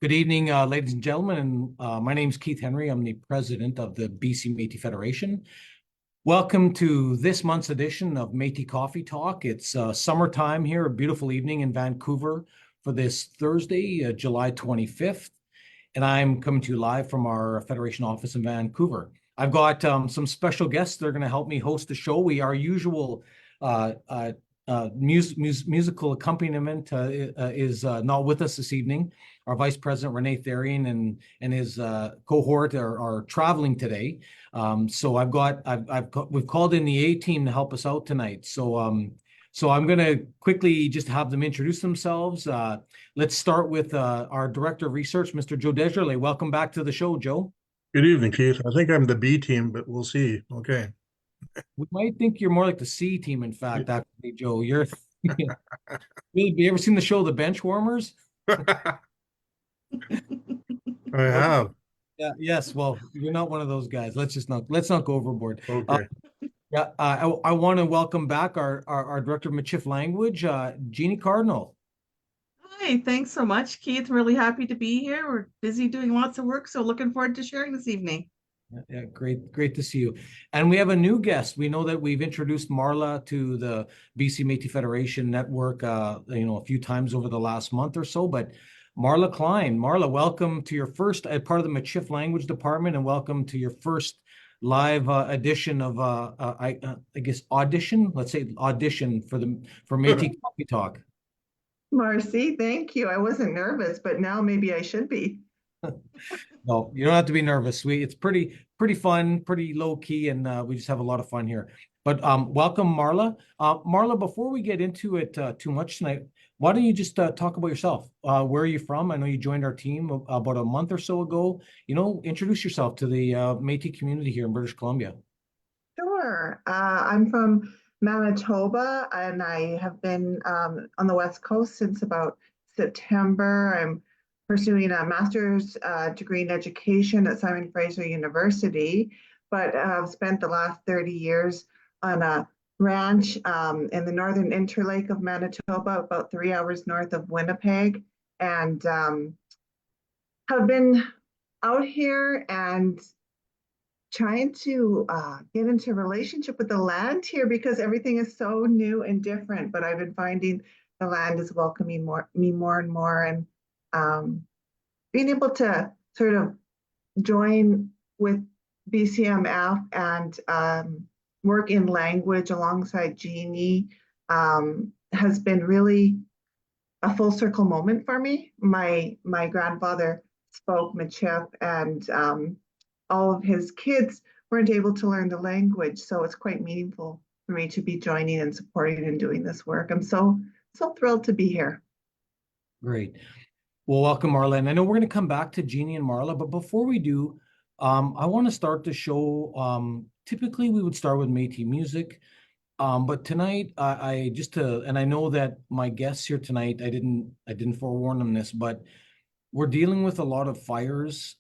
Good evening, ladies and gentlemen. And my name is Keith Henry. I'm the president of the BC Métis Federation. Welcome to this month's edition of Métis Coffee Talk. It's summertime here, a beautiful evening in Vancouver for this Thursday, July 25th. And I'm coming to you live from our Federation office in Vancouver. I've got some special guests that are going to help me host the show. Our usual musical accompaniment is not with us this evening. Our Vice President Renee Therian and his cohort are traveling today. So we've called in the A team to help us out tonight. So I'm going to quickly just have them introduce themselves. Let's start with our Director of Research, Mr. Joe Desjardins. Welcome back to the show, Joe. Good evening, Keith. I think I'm the B team, but we'll see. Okay. We might think you're more like the C team, in fact, actually, Joe. You ever seen the show The Benchwarmers? I have. Yeah, yes. Well, you're not one of those guys. Let's not go overboard. Okay. I want to welcome back our Director of Michif Language, Jeannie Cardinal. Hi, thanks so much, Keith. Really happy to be here. We're busy doing lots of work, so looking forward to sharing this evening. Yeah, great to see you. And we have a new guest. We know that we've introduced Marla to the BC Métis Federation network, a few times over the last month or so. But Marla Klein, welcome to your first part of the Michif Language Department, and welcome to your first live edition of I guess audition. Let's say audition for Métis Coffee Talk. Marcy, thank you. I wasn't nervous, but now maybe I should be. No, you don't have to be nervous. It's pretty fun, pretty low key, and we just have a lot of fun here. But welcome, Marla. Marla, before we get into it too much tonight, why don't you just talk about yourself? Where are you from? I know you joined our team about a month or so ago. Introduce yourself to the Métis community here in British Columbia. Sure. I'm from Manitoba, and I have been on the West Coast since about September. I'm pursuing a master's degree in education at Simon Fraser University, but I've spent the last 30 years on a ranch in the northern interlake of Manitoba, about 3 hours north of Winnipeg, and have been out here and trying to get into a relationship with the land here because everything is so new and different. But I've been finding the land is welcoming me more and more, and being able to sort of join with BCMF and work in language alongside Jeannie has been really a full circle moment for me. My grandfather spoke Michif, and all of his kids weren't able to learn the language, so it's quite meaningful for me to be joining and supporting and doing this work. I'm so thrilled to be here. Great. Well, welcome, Marla. And I know we're going to come back to Jeannie and Marla, but before we do, I want to start the show. Typically, we would start with Métis music, but tonight, and I know that my guests here tonight, I didn't forewarn them this, but we're dealing with a lot of fires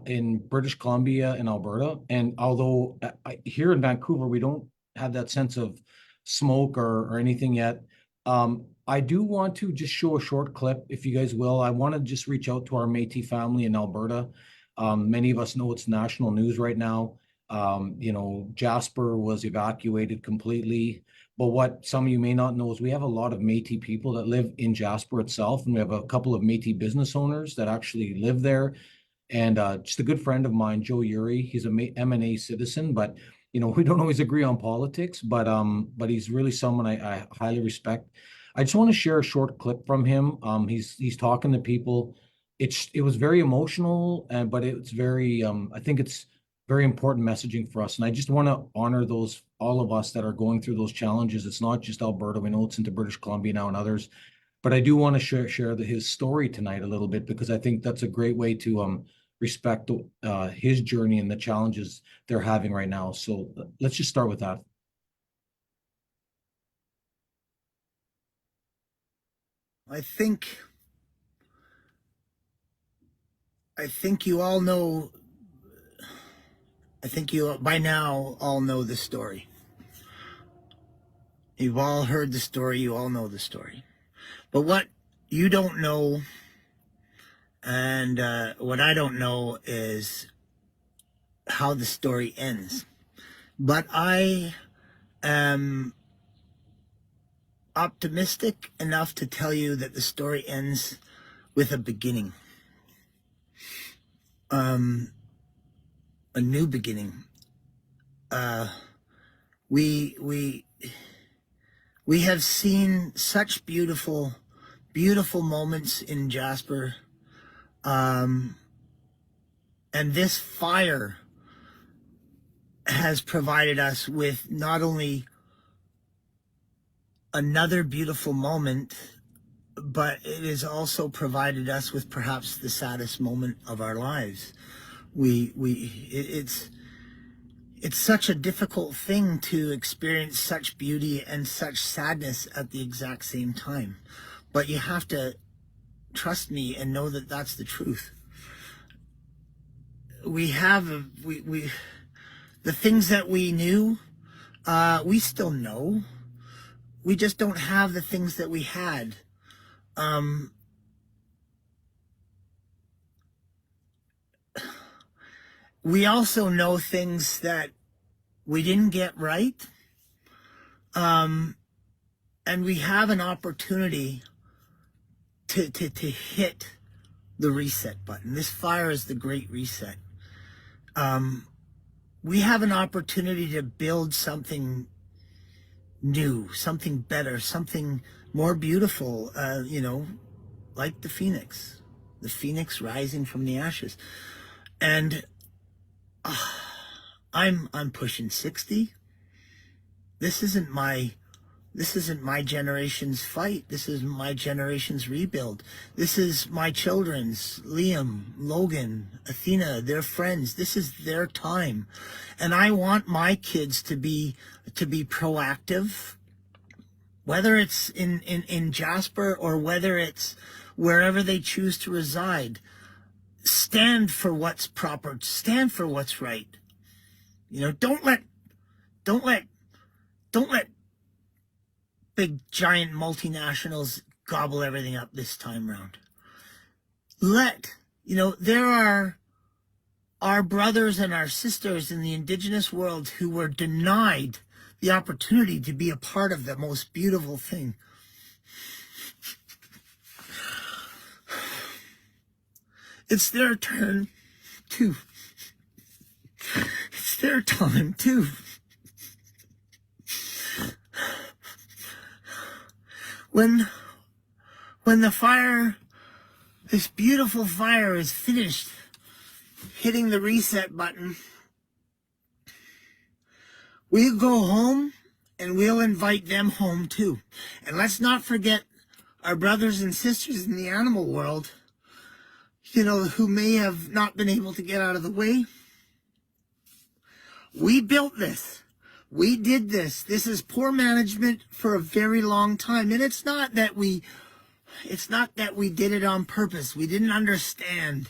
in British Columbia and Alberta. And although here in Vancouver, we don't have that sense of smoke or anything yet, I do want to just show a short clip, if you guys will. I want to just reach out to our Métis family in Alberta. Many of us know it's national news right now. Jasper was evacuated completely. But what some of you may not know is we have a lot of Métis people that live in Jasper itself, and we have a couple of Métis business owners that actually live there. And just a good friend of mine, Joe Uri, he's a M&A citizen, but we don't always agree on politics, but he's really someone I highly respect. I just want to share a short clip from him. He's talking to people. It was very emotional, but it's very I think it's very important messaging for us. And I just want to honor all of us that are going through those challenges. It's not just Alberta. We know it's into British Columbia now and others, but I do want to share his story tonight a little bit, because I think that's a great way to respect his journey and the challenges they're having right now. So let's just start with that. I think you all know, I think you by now all know the story. You've all heard the story, you all know the story. But what you don't know And what I don't know is how the story ends. But I am optimistic enough to tell you that the story ends with a beginning. A new beginning. We have seen such beautiful moments in Jasper. And this fire has provided us with not only another beautiful moment, but it has also provided us with perhaps the saddest moment of our lives. It's such a difficult thing to experience such beauty and such sadness at the exact same time. But you have to trust me and know that that's the truth. The things that we knew, we still know. We just don't have the things that we had. We also know things that we didn't get right. And we have an opportunity to hit the reset button. This fire is the great reset. We have an opportunity to build something new, something better, something more beautiful, like the phoenix rising from the ashes. And I'm pushing 60. This isn't my generation's fight. This is my generation's rebuild. This is my children's, Liam, Logan, Athena, their friends. This is their time. And I want my kids to be proactive, whether it's in Jasper or whether it's wherever they choose to reside. Stand for what's proper. Stand for what's right. Don't let big giant multinationals gobble everything up this time round. There are our brothers and our sisters in the indigenous world who were denied the opportunity to be a part of the most beautiful thing. It's their turn too. It's their time too. When the fire, this beautiful fire, is finished hitting the reset button, we'll go home and we'll invite them home too. And let's not forget our brothers and sisters in the animal world, who may have not been able to get out of the way. We built this. We did this. This is poor management for a very long time. And it's not that we did it on purpose. We didn't understand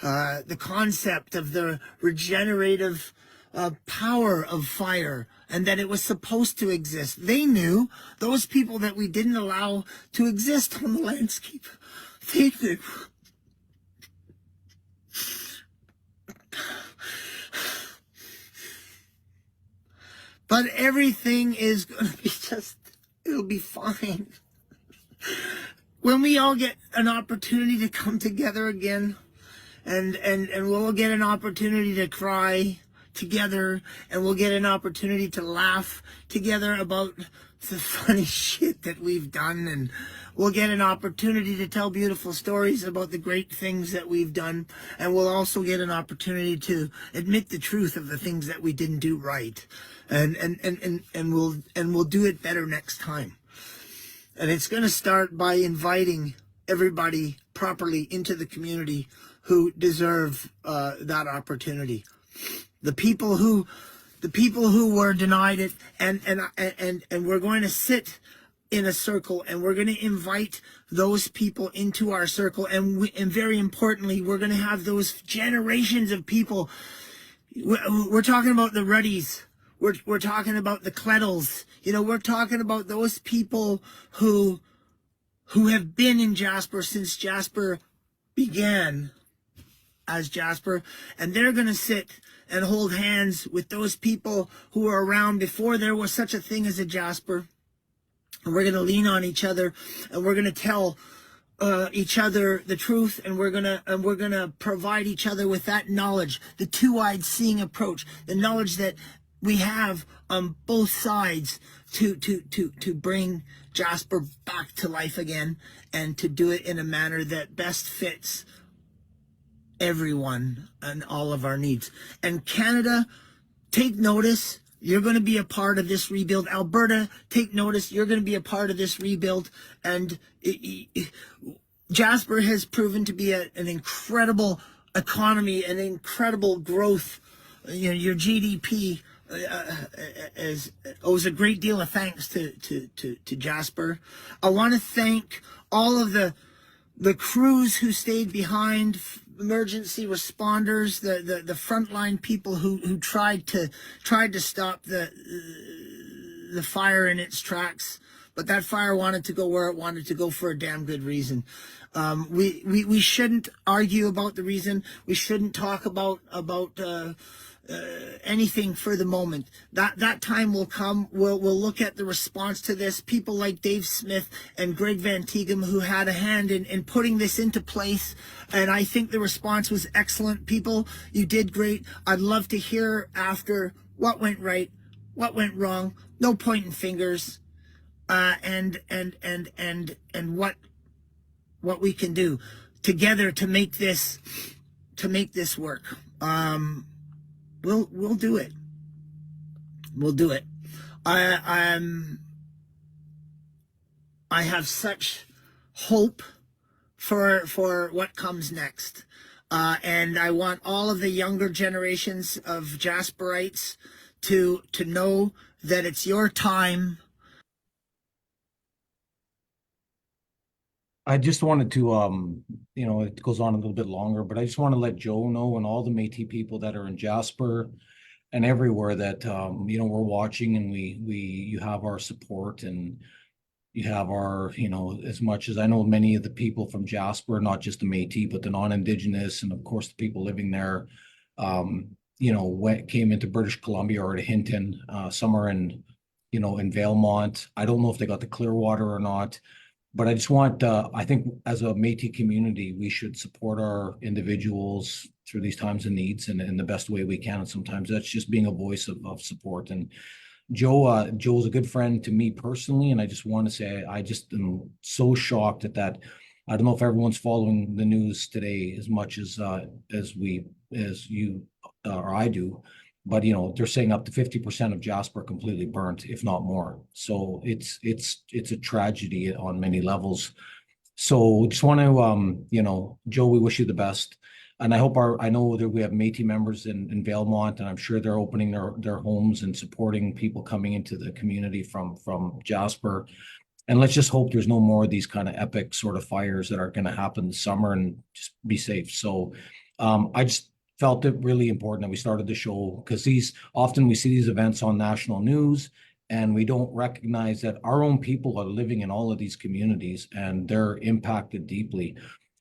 the concept of the regenerative power of fire and that it was supposed to exist. They knew, those people that we didn't allow to exist on the landscape. They knew. But everything is going to be it'll be fine. When we all get an opportunity to come together again, and we'll get an opportunity to cry together, and we'll get an opportunity to laugh together about the funny shit that we've done, and we'll get an opportunity to tell beautiful stories about the great things that we've done, and we'll also get an opportunity to admit the truth of the things that we didn't do right. And we'll do it better next time. And it's going to start by inviting everybody properly into the community who deserve that opportunity. The people who were denied it, and we're going to sit in a circle, and we're going to invite those people into our circle, and very importantly, we're going to have those generations of people. We're talking about the Ruddies. We're talking about the Klettles. We're talking about those people who have been in Jasper since Jasper began as Jasper, and they're going to sit and hold hands with those people who were around before there was such a thing as a Jasper. And we're going to lean on each other, and we're going to tell each other the truth, and we're gonna provide each other with that knowledge, the two-eyed seeing approach, the knowledge that we have on both sides to bring Jasper back to life again, and to do it in a manner that best fits everyone and all of our needs. And Canada, take notice. You're going to be a part of this rebuild. Alberta, take notice. You're going to be a part of this rebuild. And Jasper has proven to be an incredible economy, an incredible growth. You know, your GDP owes a great deal of thanks to Jasper. I want to thank all of the crews who stayed behind, emergency responders, the frontline people who tried to stop the fire in its tracks, but that fire wanted to go where it wanted to go for a damn good reason. We shouldn't argue about the reason. We shouldn't talk about anything for the moment. That time will come. We'll look at the response to this. People like Dave Smith and Greg Van Tighem, who had a hand in putting this into place, and I think the response was excellent. People, you did great. I'd love to hear after what went right, what went wrong. No pointing fingers, and what we can do together to make this work. We'll do it. We'll do it. I have such hope for what comes next. And I want all of the younger generations of Jasperites to know that it's your time. I just wanted to, it goes on a little bit longer, but I just want to let Joe know and all the Métis people that are in Jasper and everywhere that, we're watching, and you have our support, and you have our, as much as I know many of the people from Jasper, not just the Métis, but the non-Indigenous, and of course the people living there, came into British Columbia or to Hinton, somewhere in Valemont. I don't know if they got the Clearwater or not. But I just want, I think as a Métis community, we should support our individuals through these times of needs and in the best way we can. And sometimes that's just being a voice of support. And Joe's a good friend to me personally. And I just want to say, I just am so shocked at that. I don't know if everyone's following the news today as much as you or I do. But they're saying up to 50% of Jasper completely burnt, if not more. So it's a tragedy on many levels. So just want to Joe, we wish you the best, and I know that we have Métis members in Valemont, and I'm sure they're opening their homes and supporting people coming into the community from Jasper. And let's just hope there's no more of these kind of epic sort of fires that are going to happen this summer, and just be safe. So I just felt it really important that we started the show, because often we see these events on national news and we don't recognize that our own people are living in all of these communities and they're impacted deeply.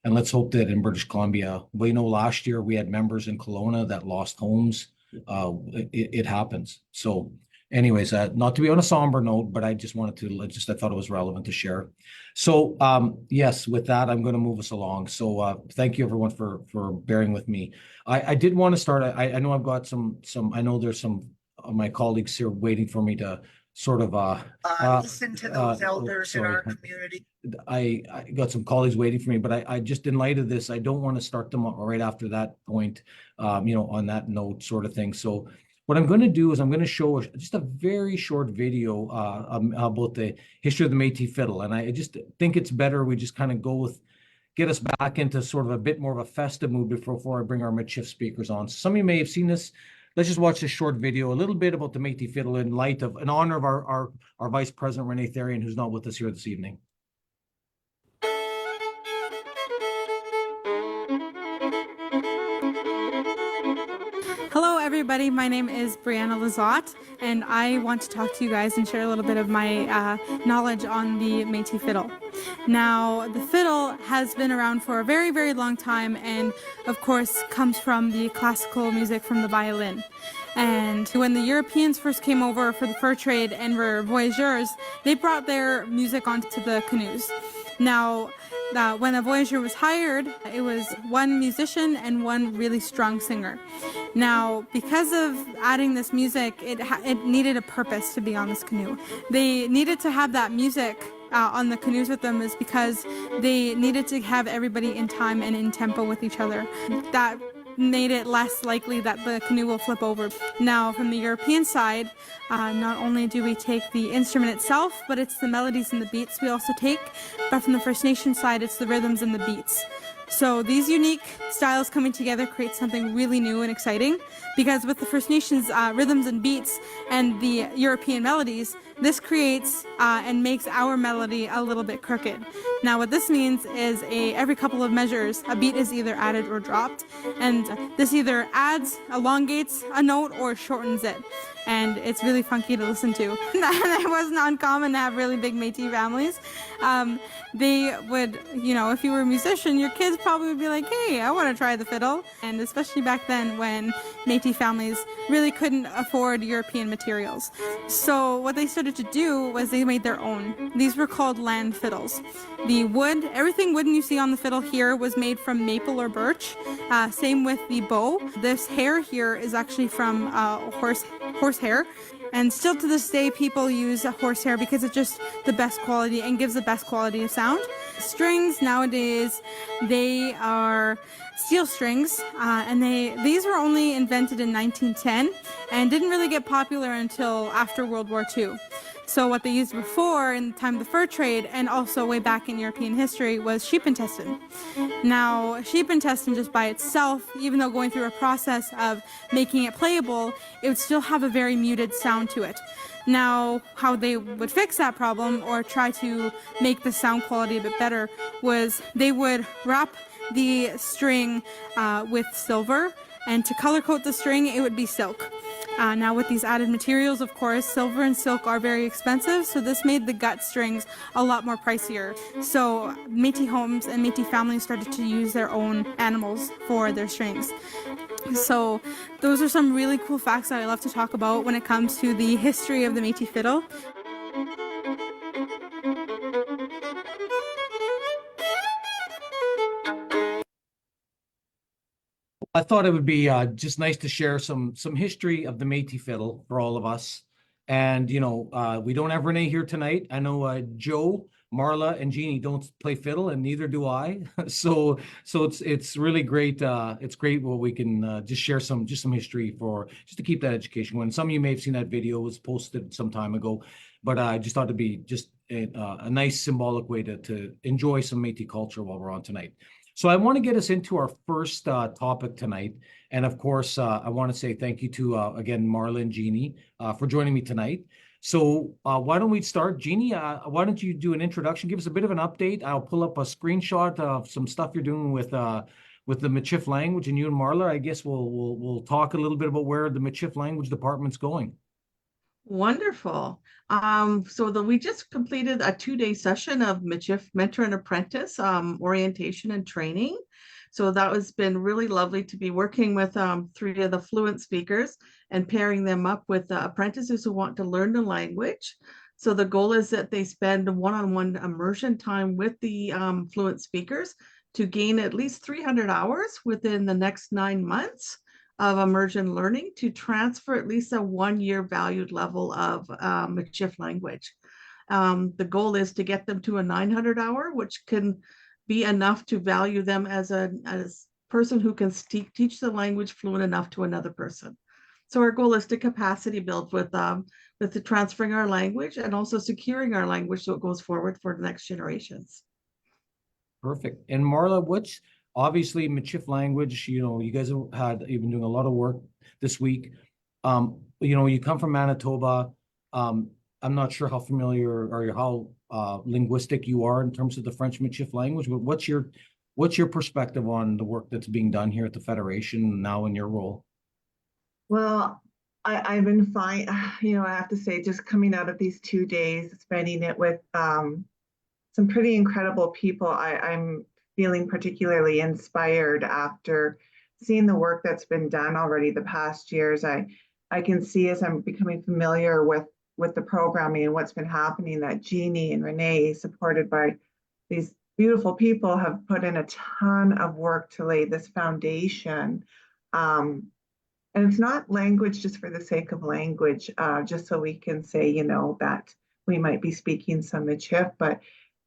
And let's hope that in British Columbia, last year we had members in Kelowna that lost homes. It happens. So anyways, not to be on a somber note, but I just wanted to I thought it was relevant to share. So yes, with that, I'm going to move us along. So thank you everyone for bearing with me. I did want to start. I know I've got some. I know there's some of my colleagues here waiting for me to sort of listen to those elders in our community. I got some colleagues waiting for me, but I just, in light of this, I don't want to start them right after that point, on that note sort of thing. So what I'm going to do is I'm going to show just a very short video about the history of the Métis fiddle. And I just think it's better we just kind of get us back into sort of a bit more of a festive mood before I bring our midship speakers on. Some of you may have seen this. Let's just watch this short video, a little bit about the Métis fiddle in honor of our Vice President, Renee Therian, who's not with us here this evening. Hello, everybody. everybody. My name is Brianna Lizotte, and I want to talk to you guys and share a little bit of my knowledge on the Métis fiddle. Now, the fiddle has been around for a very, very long time, and of course comes from the classical music from the violin. And when the Europeans first came over for the fur trade and were voyageurs, they brought their music onto the canoes. Now, when a voyageur was hired, it was one musician and one really strong singer. Now, because of adding this music, it needed a purpose to be on this canoe. They needed to have that music on the canoes with them is because they needed to have everybody in time and in tempo with each other. That made it less likely that the canoe will flip over. Now, from the European side, not only do we take the instrument itself, but it's the melodies and the beats we also take. But from the First Nation side, it's the rhythms and the beats. So these unique styles coming together create something really new and exciting, because with the First Nations rhythms and beats and the European melodies, this creates and makes our melody a little bit crooked. Now what this means is every couple of measures, a beat is either added or dropped, and this either adds, elongates a note, or shortens it. And it's really funky to listen to. And it wasn't uncommon to have really big Métis families. They would, if you were a musician, your kids probably would be like, hey, I want to try the fiddle. And especially back then when Métis families really couldn't afford European materials. So what they started to do was they made their own. These were called land fiddles. The wood, everything wooden you see on the fiddle here was made from maple or birch. Same with the bow. This hair here is actually from horse hair. And still to this day, people use horsehair because it's just the best quality and gives the best quality of sound. Strings nowadays, they are steel strings, and these were only invented in 1910 and didn't really get popular until after World War II. So what they used before in the time of the fur trade and also way back in European history was sheep intestine. Now, sheep intestine just by itself, even though going through a process of making it playable, it would still have a very muted sound to it. Now, how they would fix that problem or try to make the sound quality a bit better was they would wrap the string with silver, and to color coat the string, it would be silk. Now with these added materials, of course, silver and silk are very expensive, so this made the gut strings a lot more pricier. So Métis homes and Métis families started to use their own animals for their strings. So those are some really cool facts that I love to talk about when it comes to the history of the Métis fiddle. I thought it would be just nice to share some history of the Métis fiddle for all of us. And we don't have Renee here tonight. I know Joe, Marla, and Jeannie don't play fiddle, and neither do I. so it's really great. It's great what we can just share some history just to keep that education going. Some of you may have seen that video, it was posted some time ago, but I just thought it'd be just a nice symbolic way to enjoy some Métis culture while we're on tonight. So I want to get us into our first topic tonight. And of course, I want to say thank you to, again, Marla and Jeannie for joining me tonight. So why don't we start? Jeannie, why don't you do an introduction? Give us a bit of an update. I'll pull up a screenshot of some stuff you're doing with the Michif language. And you and Marla, I guess we'll talk a little bit about where the Michif language department's going. Wonderful. We just completed a 2-day session of Michif Mentor and Apprentice orientation and training. So that has been really lovely to be working with 3 of the fluent speakers and pairing them up with apprentices who want to learn the language. So the goal is that they spend one-on-one immersion time with the fluent speakers to gain at least 300 hours within the next 9 months of immersion learning to transfer at least a 1-year valued level of Michif language. The goal is to get them to a 900 hour, which can be enough to value them as a person who can teach the language fluent enough to another person. So our goal is to capacity build with the transferring our language and also securing our language so it goes forward for the next generations. Perfect. And Marla, obviously Michif language, you guys have you've been doing a lot of work this week. You come from Manitoba. I'm not sure how familiar or how linguistic you are in terms of the French Michif language, but what's your perspective on the work that's being done here at the Federation now in your role? Well, I've been fine. I have to say, just coming out of these 2 days, spending it with some pretty incredible people, I'm feeling particularly inspired after seeing the work that's been done already the past years. I can see as I'm becoming familiar with the programming and what's been happening that Jeannie and Renee, supported by these beautiful people, have put in a ton of work to lay this foundation. Um, and it's not language just for the sake of language, just so we can say, that we might be speaking some Michif, but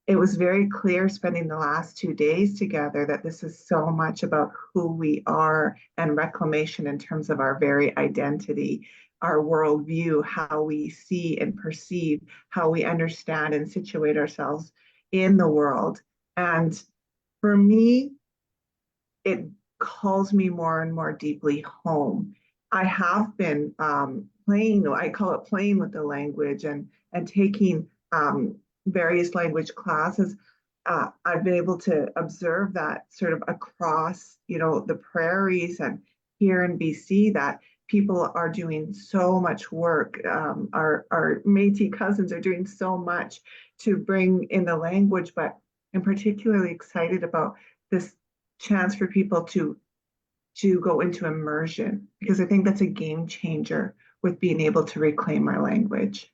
it was very clear spending the last 2 days together that this is so much about who we are and reclamation in terms of our very identity, our worldview, how we see and perceive, how we understand and situate ourselves in the world. And for me, it calls me more and more deeply home. I have been playing, I call it playing with the language and taking various language classes. I've been able to observe that sort of across, the prairies and here in BC, that people are doing so much work. Our Métis cousins are doing so much to bring in the language, but I'm particularly excited about this chance for people to go into immersion, because I think that's a game changer with being able to reclaim our language.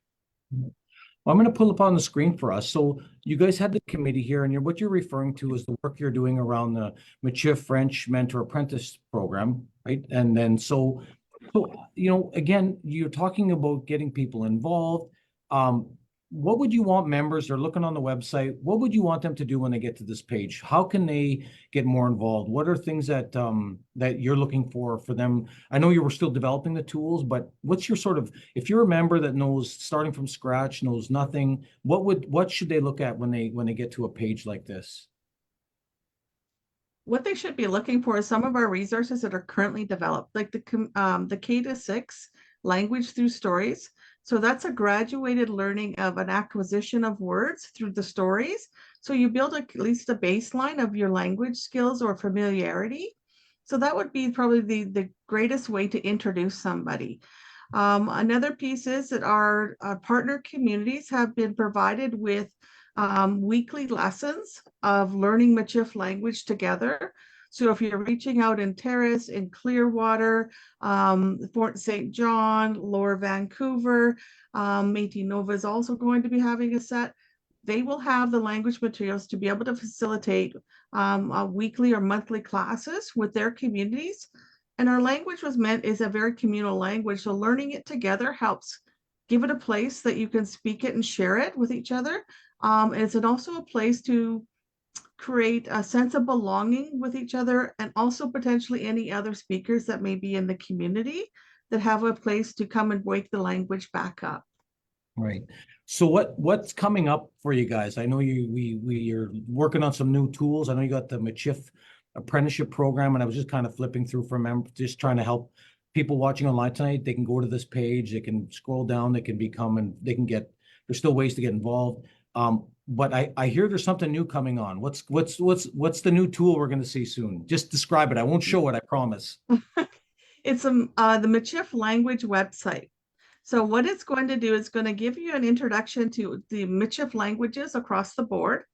Well, I'm going to pull up on the screen for us. So you guys had the committee here, and what you're referring to is the work you're doing around the Michif French Mentor Apprentice program, right? And then so again, you're talking about getting people involved. What would you want members, they're looking on the website, what would you want them to do when they get to this page? How can they get more involved? What are things that that you're looking for them? I know you were still developing the tools, but what's your sort of, if you're a member that knows, starting from scratch, knows nothing, what should they look at when they get to a page like this? What they should be looking for is some of our resources that are currently developed, like the K-6 language through stories. So that's a graduated learning of an acquisition of words through the stories. So you build at least a baseline of your language skills or familiarity. So that would be probably the greatest way to introduce somebody. Another piece is that our partner communities have been provided with weekly lessons of learning Michif language together. So if you're reaching out in Terrace, in Clearwater, Fort St. John, Lower Vancouver, Métis Nova is also going to be having a set. They will have the language materials to be able to facilitate weekly or monthly classes with their communities. And our language is a very communal language. So learning it together helps give it a place that you can speak it and share it with each other. It's also a place to create a sense of belonging with each other, and also potentially any other speakers that may be in the community that have a place to come and wake the language back up. Right. So what's coming up for you guys? I know you're working on some new tools. I know you got the Michif apprenticeship program, and I was just kind of flipping through just trying to help people watching online tonight. They can go to this page, they can scroll down, they can become, and they can get, there's still ways to get involved. But I hear there's something new coming on. What's the new tool we're going to see soon? Just describe it. I won't show it, I promise. It's the Michif language website. So what it's going to do is going to give you an introduction to the Michif languages across the board,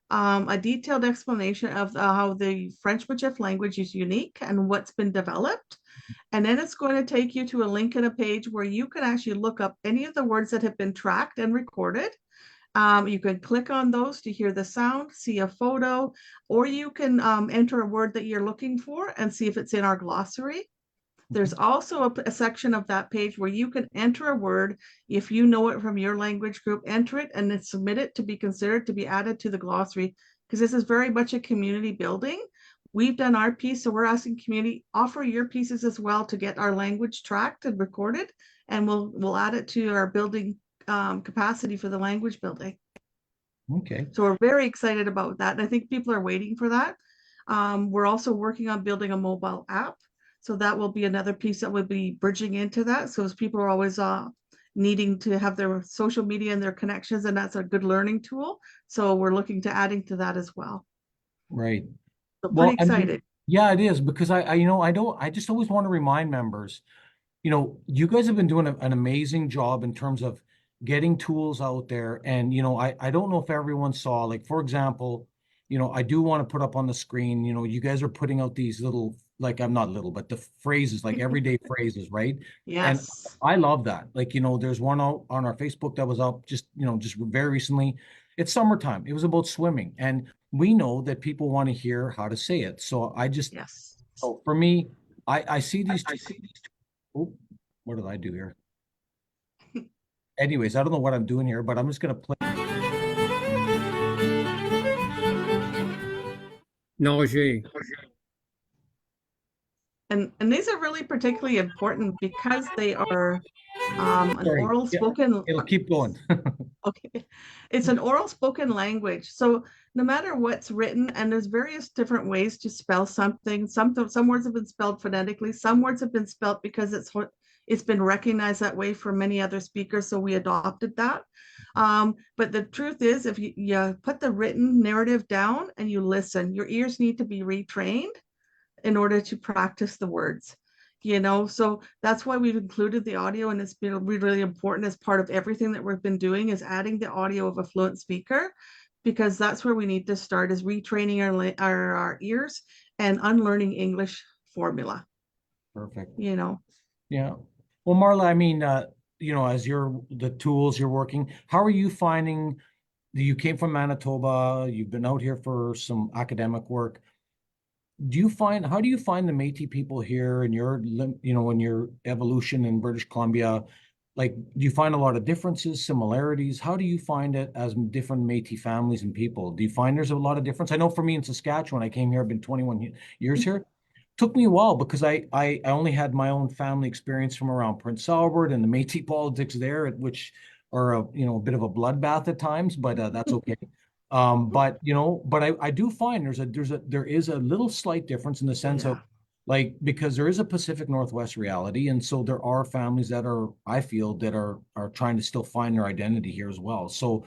a detailed explanation of how the French Michif language is unique and what's been developed. And then it's going to take you to a link in a page where you can actually look up any of the words that have been tracked and recorded. You can click on those to hear the sound, see a photo, or you can enter a word that you're looking for and see if it's in our glossary. There's also a section of that page where you can enter a word. If you know it from your language group, enter it and then submit it to be considered to be added to the glossary, because this is very much a community building. We've done our piece, so we're asking community, offer your pieces as well to get our language tracked and recorded, and we'll add it to our building capacity for the language building. Okay. So we're very excited about that. And I think people are waiting for that. We're also working on building a mobile app. So that will be another piece that will be bridging into that. So as people are always needing to have their social media and their connections, and that's a good learning tool. So we're looking to adding to that as well. Right. So pretty excited. Yeah, it is, because I just always want to remind members, you guys have been doing an amazing job in terms of getting tools out there. And, I don't know if everyone saw, like, for example, I do want to put up on the screen, you guys are putting out these little, like, I'm not little, but the phrases, like everyday phrases, right? And Yes. I love that. Like, there's one out on our Facebook that was up just very recently. It's summertime. It was about swimming. And we know that people want to hear how to say it. So Yes. so for me, I see these Oh, what did I do here? Anyways, I don't know what I'm doing here, but I'm just gonna play. Nausea. And these are really particularly important because they are an Sorry. oral Yeah, spoken. it'll keep going. Okay. It's an oral spoken language. So no matter what's written, and there's various different ways to spell something. Some words have been spelled phonetically. Some words have been spelled because it's been recognized that way for many other speakers. So we adopted that. But the truth is, if you put the written narrative down and you listen, your ears need to be retrained in order to practice the words. So that's why we've included the audio, and it's been really important as part of everything that we've been doing, is adding the audio of a fluent speaker, because that's where we need to start, is retraining our ears and unlearning English formula. Perfect. Yeah. Well, Marla, I mean, as the tools you're working, how are you finding you came from Manitoba, you've been out here for some academic work. How do you find the Métis people here in in your evolution in British Columbia? Like, do you find a lot of differences, similarities? How do you find it as different Métis families and people? Do you find there's a lot of difference? I know for me in Saskatchewan, I came here, I've been 21 years here. Took me a while because I only had my own family experience from around Prince Albert and the Métis politics there, which are a bit of a bloodbath at times, but that's okay. But I do find there is a little slight difference in the sense of, like, because there is a Pacific Northwest reality, and so there are families that I feel that are trying to still find their identity here as well. So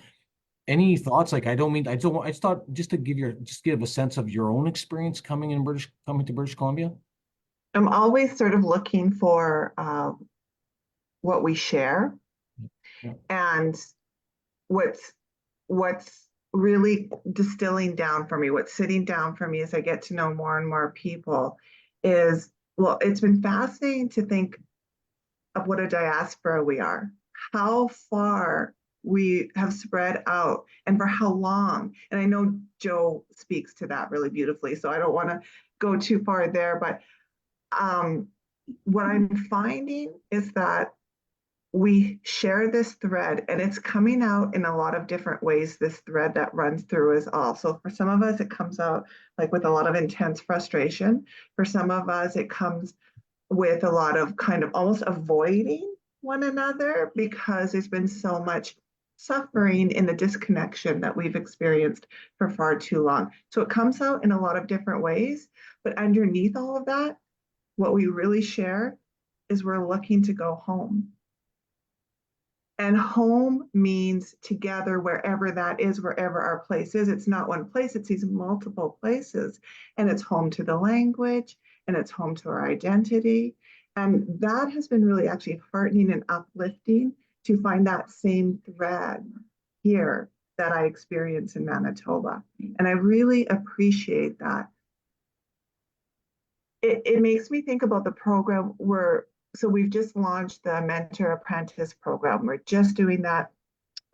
any thoughts? Like, I just thought just to give a sense of your own experience coming to British Columbia. I'm always sort of looking for what we share, Yeah. and what's really distilling down for me, what's sitting down for me as I get to know more and more people is, well, it's been fascinating to think of what a diaspora we are, how far we have spread out and for how long. And I know Joe speaks to that really beautifully, so I don't want to go too far there, but what I'm finding is that we share this thread, and it's coming out in a lot of different ways, this thread that runs through us all. So for some of us, it comes out like with a lot of intense frustration. For some of us, it comes with a lot of kind of almost avoiding one another because there's been so much suffering in the disconnection that we've experienced for far too long. So it comes out in a lot of different ways, but underneath all of that, what we really share is we're looking to go home. And home means together, wherever that is, wherever our place is. It's not one place, it's these multiple places. And it's home to the language, and it's home to our identity. And that has been really actually heartening and uplifting to find that same thread here that I experience in Manitoba. And I really appreciate that. It makes me think about the program so we've just launched the Mentor Apprentice program. We're just doing that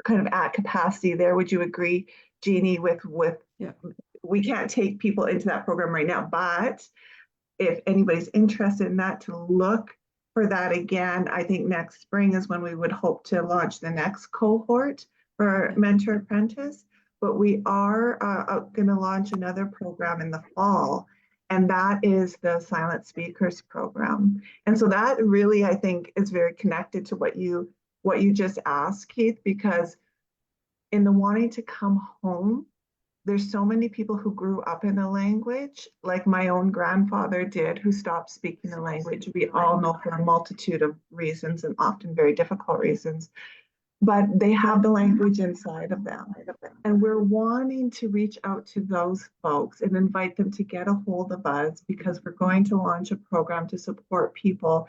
kind of at capacity there. Would you agree, Jeannie, with Yeah. We can't take people into that program right now, but if anybody's interested in that, to look for that again, I think next spring is when we would hope to launch the next cohort for Mentor Apprentice. But we are going to launch another program in the fall, and that is the Silent Speakers program. And so that really, I think, is very connected to what you just asked, Keith, because in the wanting to come home, there's so many people who grew up in the language, like my own grandfather did, who stopped speaking the language. We all know for a multitude of reasons, and often very difficult reasons, but they have the language inside of them. And we're wanting to reach out to those folks and invite them to get a hold of us, because we're going to launch a program to support people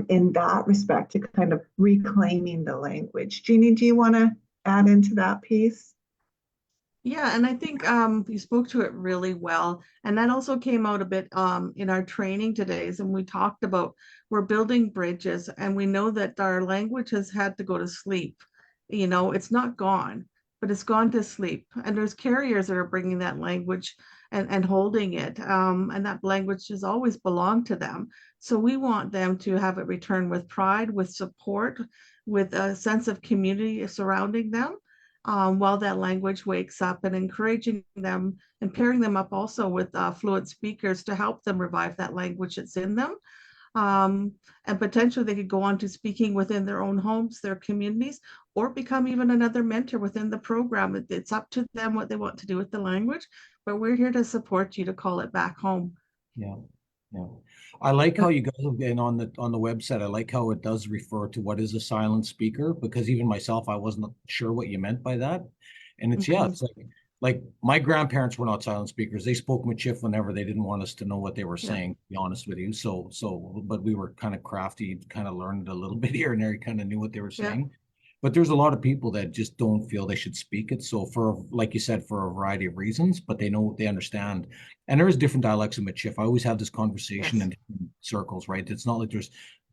in that respect to kind of reclaiming the language. Jeannie, do you want to add into that piece? Yeah, and I think you spoke to it really well. And that also came out a bit in our training today. And we talked about we're building bridges, and we know that our language has had to go to sleep. You know, it's not gone, but it's gone to sleep. And there's carriers that are bringing that language and holding it. And that language has always belonged to them. So we want them to have it return with pride, with support, with a sense of community surrounding them, while that language wakes up, and encouraging them and pairing them up also with fluent speakers to help them revive that language that's in them. And potentially they could go on to speaking within their own homes, their communities, or become even another mentor within the program. It's up to them what they want to do with the language, but we're here to support you to call it back home. Yeah. Yeah. I like how you guys have been on the website. I like how it does refer to what is a silent speaker, because even myself, I wasn't sure what you meant by that. And it's yeah, it's like my grandparents were not silent speakers. They spoke Michif whenever they didn't want us to know what they were saying, to be honest with you. But we were kind of crafty, kind of learned a little bit here and there, kind of knew what they were saying. But there's a lot of people that just don't feel they should speak it. So for, like you said, for a variety of reasons, but they know, they understand. And there is different dialects of Michif. I always have this conversation in different circles, right? It's not like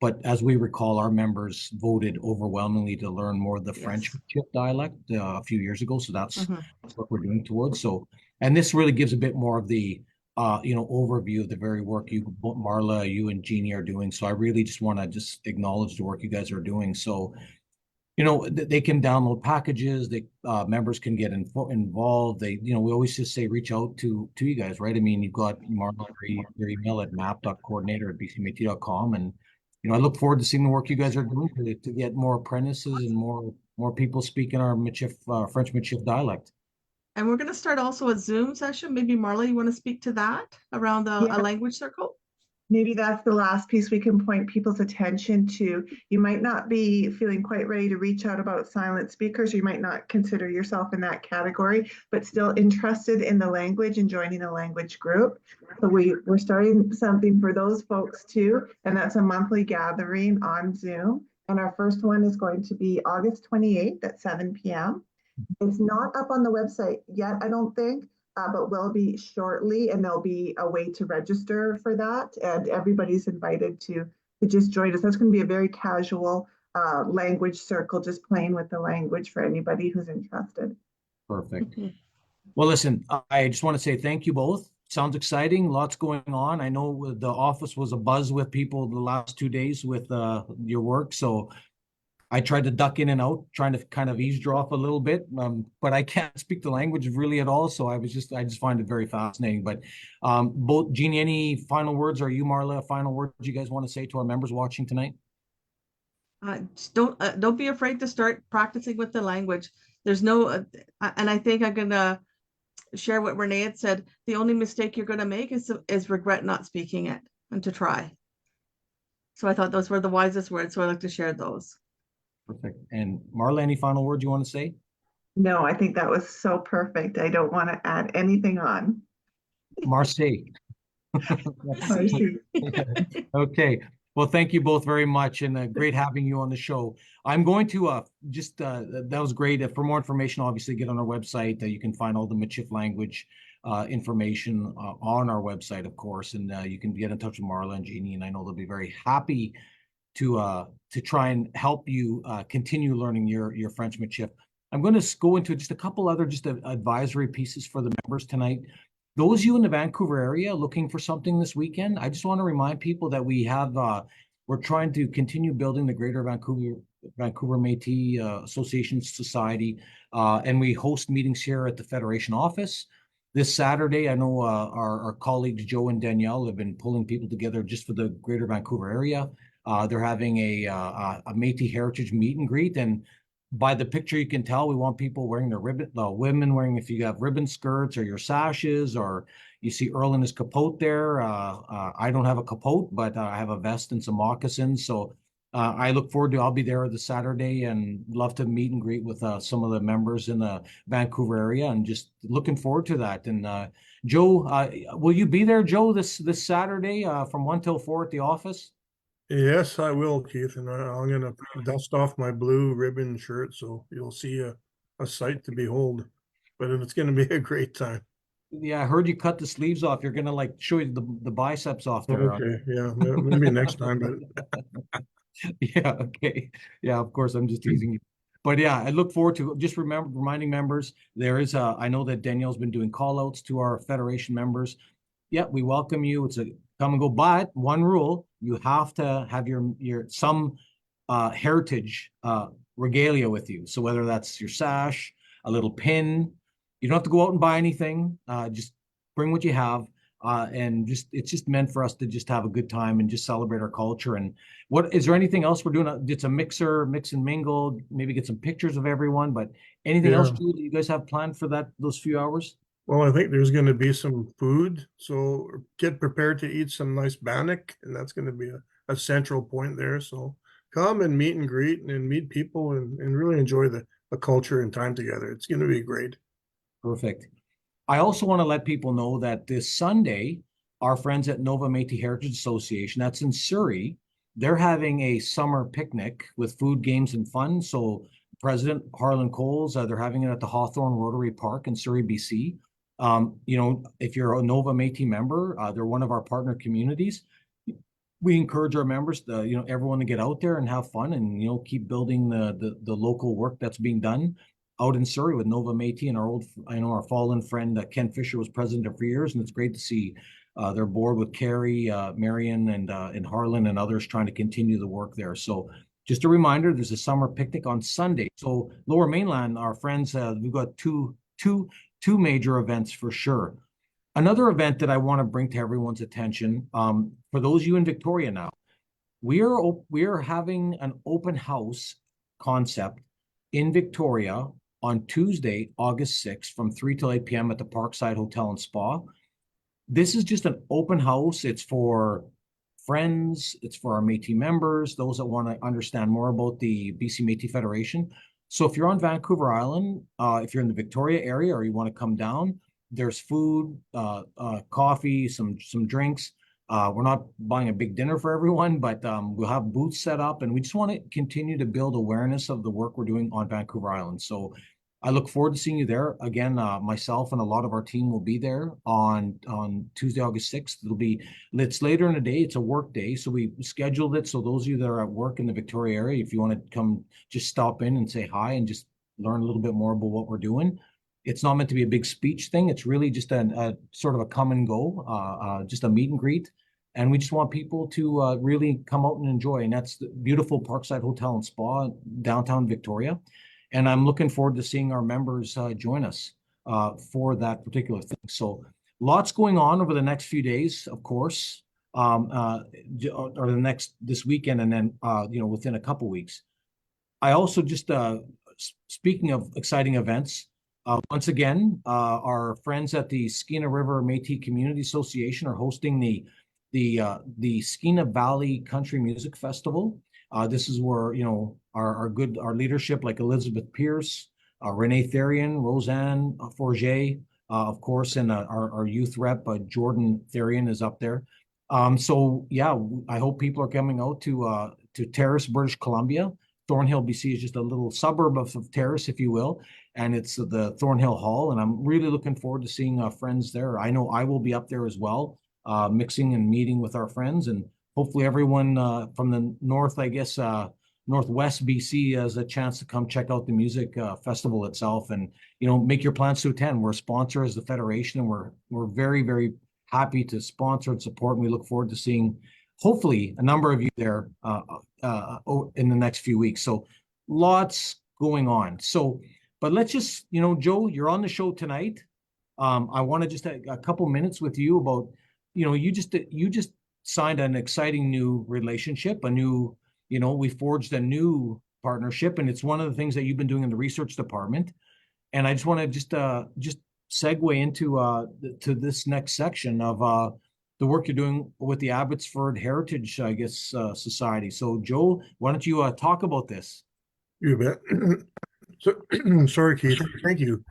but as we recall, our members voted overwhelmingly to learn more of the French Michif dialect a few years ago. So that's what we're doing towards. So, and this really gives a bit more of the, overview of the very work Marla, you and Jeannie are doing. So I really just want to just acknowledge the work you guys are doing. So, they can download packages. Members can get involved. We always just say reach out to you guys, right? I mean, you've got Marla, your email at map.coordinator@bcmat.com, and I look forward to seeing the work you guys are doing to get more apprentices and more people speaking our Michif, French Michif dialect. And we're going to start also a Zoom session. Maybe Marla, you want to speak to that around a language circle? Maybe that's the last piece we can point people's attention to. You might not be feeling quite ready to reach out about silent speakers. You might not consider yourself in that category, but still interested in the language and joining a language group. So we're starting something for those folks too, and that's a monthly gathering on Zoom. And our first one is going to be August 28th at 7 p.m. It's not up on the website yet, I don't think. But will be shortly, and there'll be a way to register for that, and everybody's invited to just join us. That's going to be a very casual language circle, just playing with the language for anybody who's interested. Perfect. Well, listen, I just want to say thank you both. Sounds exciting. Lots going on. I know the office was a buzz with people the last 2 days with your work, so I tried to duck in and out, trying to kind of eavesdrop a little bit, but I can't speak the language really at all. So I just find it very fascinating. But both Jeannie, any final words, or you, Marla, final words you guys want to say to our members watching tonight? Don't be afraid to start practicing with the language. There's no, and I think I'm gonna share what Renee had said. The only mistake you're gonna make is regret not speaking it, and to try. So I thought those were the wisest words. So I'd like to share those. Perfect. And Marla, any final words you want to say? No, I think that was so perfect. I don't want to add anything on. Marseille. Marcy. Okay. Well, thank you both very much, and great having you on the show. I'm going to that was great. For more information, obviously, get on our website. You can find all the Michif language information on our website, of course, and you can get in touch with Marla and Jeannie, and I know they'll be very happy to try and help you continue learning your French Michif. I'm going to go into just a couple other advisory pieces for the members tonight. Those of you in the Vancouver area looking for something this weekend, I just want to remind people that we're trying to continue building the Greater Vancouver Métis Association Society, and we host meetings here at the Federation office. This Saturday, I know our colleagues Joe and Danielle have been pulling people together just for the Greater Vancouver area. They're having a Métis Heritage meet and greet, and by the picture you can tell we want people wearing their ribbon, women wearing, if you have ribbon skirts or your sashes, or you see Earl in his capote there. I don't have a capote, but I have a vest and some moccasins. So I look forward to, I'll be there this Saturday and love to meet and greet with some of the members in the Vancouver area, and just looking forward to that. And Joe, will you be there, Joe, this Saturday from 1 till 4 at the office? Yes, I will, Keith, and I'm gonna dust off my blue ribbon shirt, so you'll see a sight to behold. But it's gonna be a great time. Yeah, I heard you cut the sleeves off. You're gonna like show you the biceps off there. Okay, yeah, maybe next time, but Yeah, okay. Yeah, of course, I'm just teasing you. But yeah, I look forward to just reminding members there is I know that Danielle's been doing call outs to our Federation members. Yeah, we welcome you. It's a come and go, but one rule, you have to have your some heritage regalia with you. So whether that's your sash, a little pin, you don't have to go out and buy anything. Just bring what you have. And just it's just meant for us to just have a good time and just celebrate our culture. And what is there anything else we're doing? It's a mix and mingle, maybe get some pictures of everyone, but anything else yeah. Drew, that you guys have planned for those few hours? Well, I think there's gonna be some food, so get prepared to eat some nice bannock, and that's gonna be a central point there. So come and meet and greet and meet people and really enjoy the culture and time together. It's gonna be great. Perfect. I also want to let people know that this Sunday, our friends at Nova Métis Heritage Association, that's in Surrey, they're having a summer picnic with food, games, and fun. So President Harlan Coles, they're having it at the Hawthorne Rotary Park in Surrey, BC. If you're a Nova Métis member, they're one of our partner communities. We encourage our members, everyone to get out there and have fun and, keep building the local work that's being done out in Surrey with Nova Métis and our fallen friend, Ken Fisher was president for years. And it's great to see their board with Carrie, Marion and Harlan and others trying to continue the work there. So just a reminder, there's a summer picnic on Sunday. So Lower Mainland, our friends, we've got two major events for sure. Another event that I want to bring to everyone's attention, for those of you in Victoria now, we are having an open house concept in Victoria on Tuesday, August 6th from 3 till 8 p.m. at the Parkside Hotel and Spa. This is just an open house. It's for friends, it's for our Métis members, those that want to understand more about the BC Métis Federation. So if you're on Vancouver Island, if you're in the Victoria area or you want to come down, there's food, coffee, some drinks. We're not buying a big dinner for everyone, but we'll have booths set up, and we just want to continue to build awareness of the work we're doing on Vancouver Island. So I look forward to seeing you there. Again, myself and a lot of our team will be there on Tuesday, August 6th. It's later in the day. It's a work day, so we scheduled it. So those of you that are at work in the Victoria area, if you want to come, just stop in and say hi and just learn a little bit more about what we're doing. It's not meant to be a big speech thing. It's really just a sort of a come and go, just a meet and greet. And we just want people to really come out and enjoy. And that's the beautiful Parkside Hotel and Spa, downtown Victoria. And I'm looking forward to seeing our members join us for that particular thing. So lots going on over the next few days, of course, or this weekend, and then within a couple weeks. I also just speaking of exciting events, once again, our friends at the Skeena River Métis Community Association are hosting the Skeena Valley Country Music Festival. This is where our leadership like Elizabeth Pierce, Renee Therian, Roseanne Forget, of course, and our youth rep Jordan Therian is up there. So yeah, I hope people are coming out to Terrace, British Columbia. Thornhill, BC is just a little suburb of Terrace, if you will, and it's the Thornhill Hall. And I'm really looking forward to seeing friends there. I know I will be up there as well, mixing and meeting with our friends, and hopefully everyone from the north, I guess, Northwest BC has a chance to come check out the music festival itself, and make your plans to attend. We're a sponsor as the Federation, and we're very, very happy to sponsor and support. And we look forward to seeing hopefully a number of you there in the next few weeks. So lots going on. So, but let's just, Joe, you're on the show tonight. I want to just take a couple minutes with you about, you just signed an exciting new relationship, we forged a new partnership, and it's one of the things that you've been doing in the research department. And I just want to just segue into to this next section of the work you're doing with the Abbotsford Heritage, I guess, Society. So, Joe, why don't you talk about this? You bet. So, sorry, Keith. Thank you.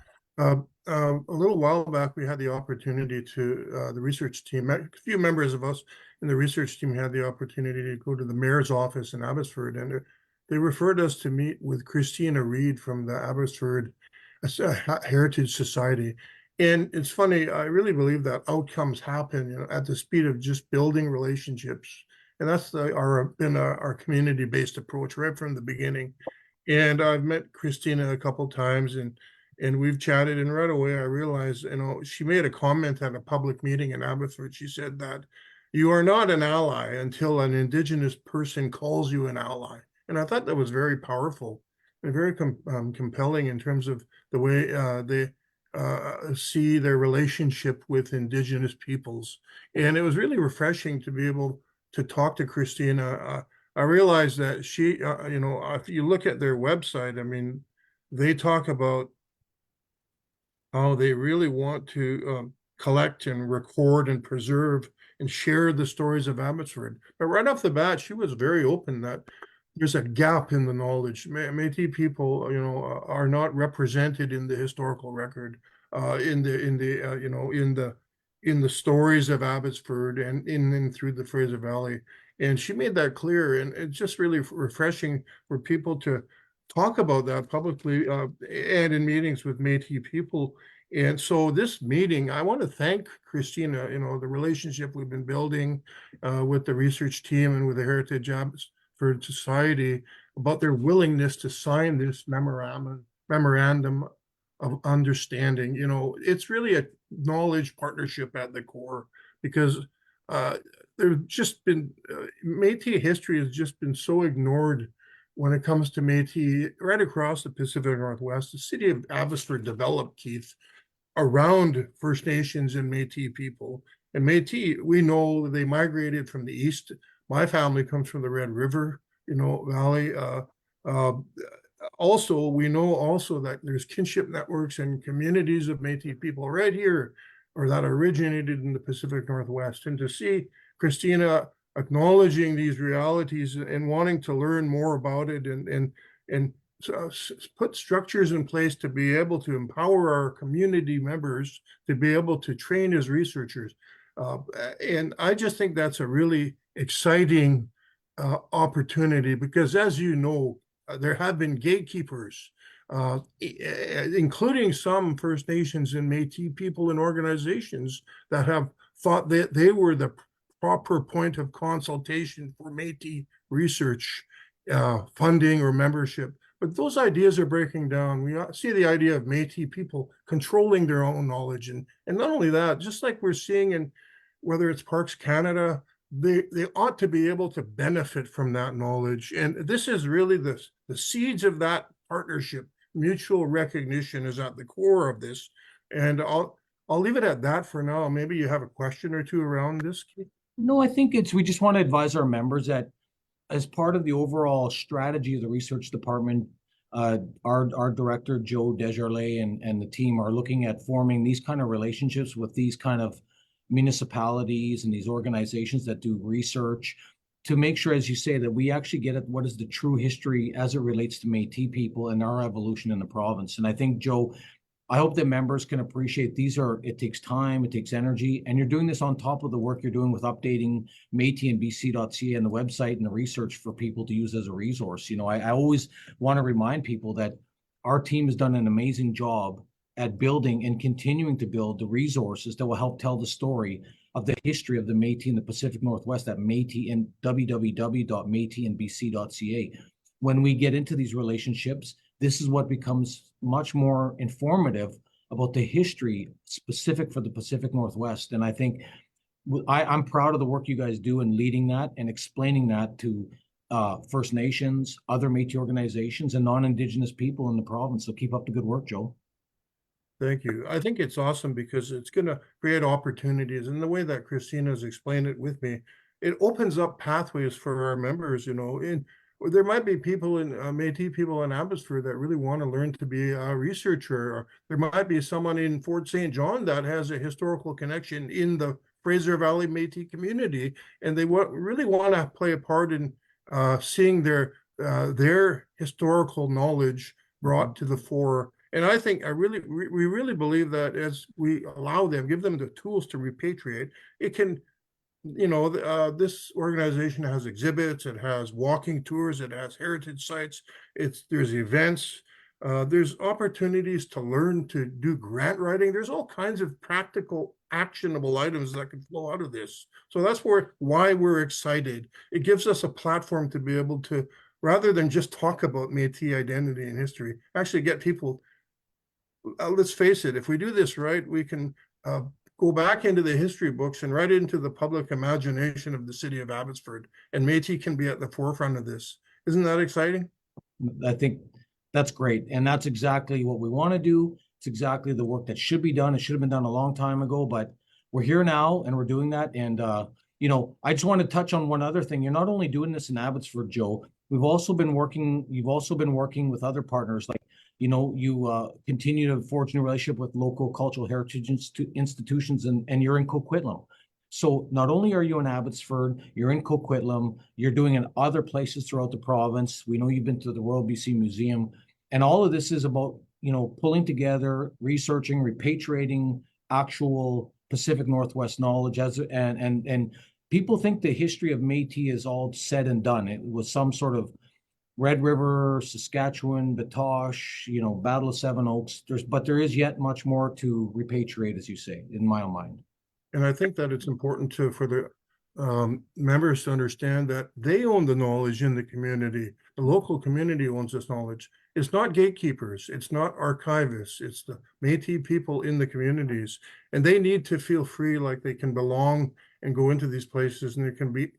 a little while back, we had the opportunity to, the research team, a few members of us in the research team had the opportunity to go to the mayor's office in Abbotsford, and they referred us to meet with Christina Reed from the Abbotsford Heritage Society. And it's funny, I really believe that outcomes happen, at the speed of just building relationships. And that's our community-based approach right from the beginning. And I've met Christina a couple times, and we've chatted, and right away I realized, she made a comment at a public meeting in Abbotsford. She said that you are not an ally until an Indigenous person calls you an ally. And I thought that was very powerful and very compelling in terms of the way they see their relationship with Indigenous peoples. And it was really refreshing to be able to talk to Christina. I realized that she, if you look at their website, I mean, they talk about how they really want to collect and record and preserve and share the stories of Abbotsford. But right off the bat, she was very open that there's a gap in the knowledge. Métis people, are not represented in the historical record, in the stories of Abbotsford and in through the Fraser Valley. And she made that clear, and it's just really refreshing for people to talk about that publicly and in meetings with Métis people. And so this meeting, I want to thank Christina, the relationship we've been building with the research team and with the Heritage Abbotsford Society about their willingness to sign this memorandum of understanding. It's really a knowledge partnership at the core, because there's just been Métis history has just been so ignored when it comes to Métis right across the Pacific Northwest. The city of Abbotsford developed, Keith, around First Nations and Métis people. And Métis, we know they migrated from the east. My family comes from the Red River, Valley. Also, we know also that there's kinship networks and communities of Métis people right here, or that originated in the Pacific Northwest. And to see Christina acknowledging these realities and wanting to learn more about it, and put structures in place to be able to empower our community members to be able to train as researchers. And I just think that's a really exciting opportunity, because as you know, there have been gatekeepers, including some First Nations and Métis people and organizations that have thought that they were the proper point of consultation for Métis research funding or membership. But those ideas are breaking down. We see the idea of Métis people controlling their own knowledge. And not only that, just like we're seeing in whether it's Parks Canada, they ought to be able to benefit from that knowledge. And this is really the seeds of that partnership. Mutual recognition is at the core of this. And I'll leave it at that for now. Maybe you have a question or two around this, Keith? No, I think we just want to advise our members that as part of the overall strategy of the research department, our director, Joe Desjardins, and the team are looking at forming these kind of relationships with these kind of municipalities and these organizations that do research to make sure, as you say, that we actually get at what is the true history as it relates to Métis people and our evolution in the province. And I think, Joe, I hope that members can appreciate it takes time, it takes energy, and you're doing this on top of the work you're doing with updating Métis and BC.ca and the website and the research for people to use as a resource. I always want to remind people that our team has done an amazing job at building and continuing to build the resources that will help tell the story of the history of the Métis in the Pacific Northwest at Métis and www.métisandbc.ca. When we get into these relationships, this is what becomes much more informative about the history specific for the Pacific Northwest. And I think I'm proud of the work you guys do in leading that and explaining that to First Nations, other Métis organizations, and non-Indigenous people in the province. So keep up the good work, Joe. Thank you. I think it's awesome because it's going to create opportunities. And the way that Christina's explained it with me, it opens up pathways for our members, and there might be people in Métis people in Abbotsford that really want to learn to be a researcher. Or there might be someone in Fort St. John that has a historical connection in the Fraser Valley Métis community, and they really want to play a part in seeing their historical knowledge brought to the fore And I think we really believe that as we allow them, give them the tools to repatriate, it can, this organization has exhibits, it has walking tours, it has heritage sites, there's events, there's opportunities to learn to do grant writing. There's all kinds of practical, actionable items that can flow out of this. So that's why we're excited. It gives us a platform to be able to, rather than just talk about Métis identity and history, actually get people. Let's face it, if we do this right, we can go back into the history books and right into the public imagination of the city of Abbotsford, and Métis can be at the forefront of this. Isn't that exciting? I think that's great. And that's exactly what we want to do. It's exactly the work that should be done. It should have been done a long time ago, but we're here now and we're doing that. And, I just want to touch on one other thing. You're not only doing this in Abbotsford, Joe, you've also been working with other partners. Like, you continue to forge a relationship with local cultural heritage institutions, and you're in Coquitlam. So not only are you in Abbotsford, you're in Coquitlam, you're doing in other places throughout the province. We know you've been to the Royal BC Museum, and all of this is about, pulling together, researching, repatriating actual Pacific Northwest knowledge. And people think the history of Métis is all said and done. It was some sort of Red River, Saskatchewan, Batoche, Battle of Seven Oaks. But there is yet much more to repatriate, as you say, in my own mind. And I think that it's important for the members to understand that they own the knowledge in the community. The local community owns this knowledge. It's not gatekeepers. It's not archivists. It's the Métis people in the communities. And they need to feel free, like they can belong and go into these places, and there can be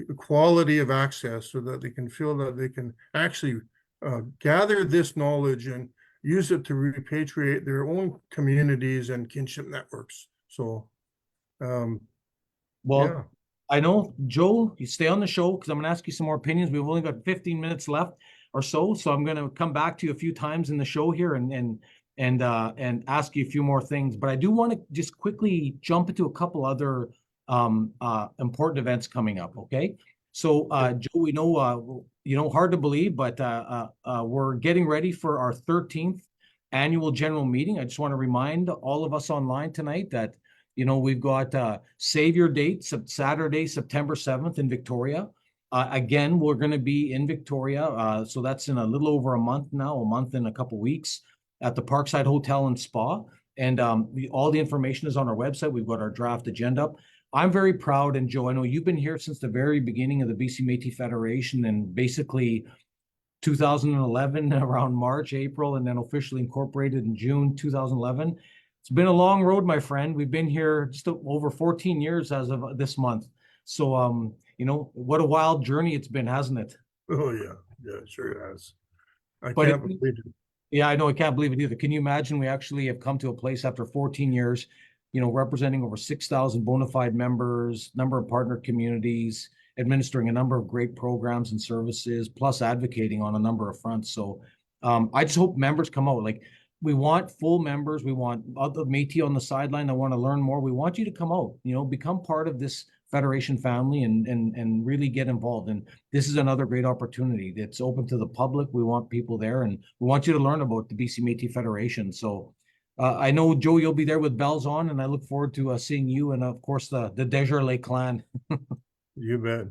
equality of access so that they can feel that they can actually gather this knowledge and use it to repatriate their own communities and kinship networks. So yeah. I know, Joe, you stay on the show because I'm going to ask you some more opinions. We've only got 15 minutes left or so, so I'm going to come back to you a few times in the show here and ask you a few more things. But I do want to just quickly jump into a couple other important events coming up. Okay, so Joe, we know hard to believe, but we're getting ready for our 13th annual general meeting. I just want to remind all of us online tonight that we've got Save Your Date, Saturday, September 7th in Victoria. Again, we're going to be in Victoria. So that's in a little over a month now, a month and a couple of weeks at the Parkside Hotel and Spa. And all the information is on our website. We've got our draft agenda up. I'm very proud. And Joe, I know you've been here since the very beginning of the BC Métis Federation, and basically 2011 around March, April, and then officially incorporated in June 2011. It's been a long road, my friend. We've been here just over 14 years as of this month. So, what a wild journey it's been, hasn't it? Oh, yeah. Yeah, it sure has. I can't believe it. Yeah, I know. I can't believe it either. Can you imagine we actually have come to a place after 14 years, representing over 6,000 bona fide members, number of partner communities, administering a number of great programs and services, plus advocating on a number of fronts. So I just hope members come out. Like, we want full members. We want other Métis on the sideline that want to learn more. We want you to come out, become part of this Federation family and really get involved. And this is another great opportunity. It's open to the public. We want people there, and we want you to learn about the BC Métis Federation. So I know, Joe, you'll be there with bells on, and I look forward to seeing you and, of course, the Desjardins clan. You bet.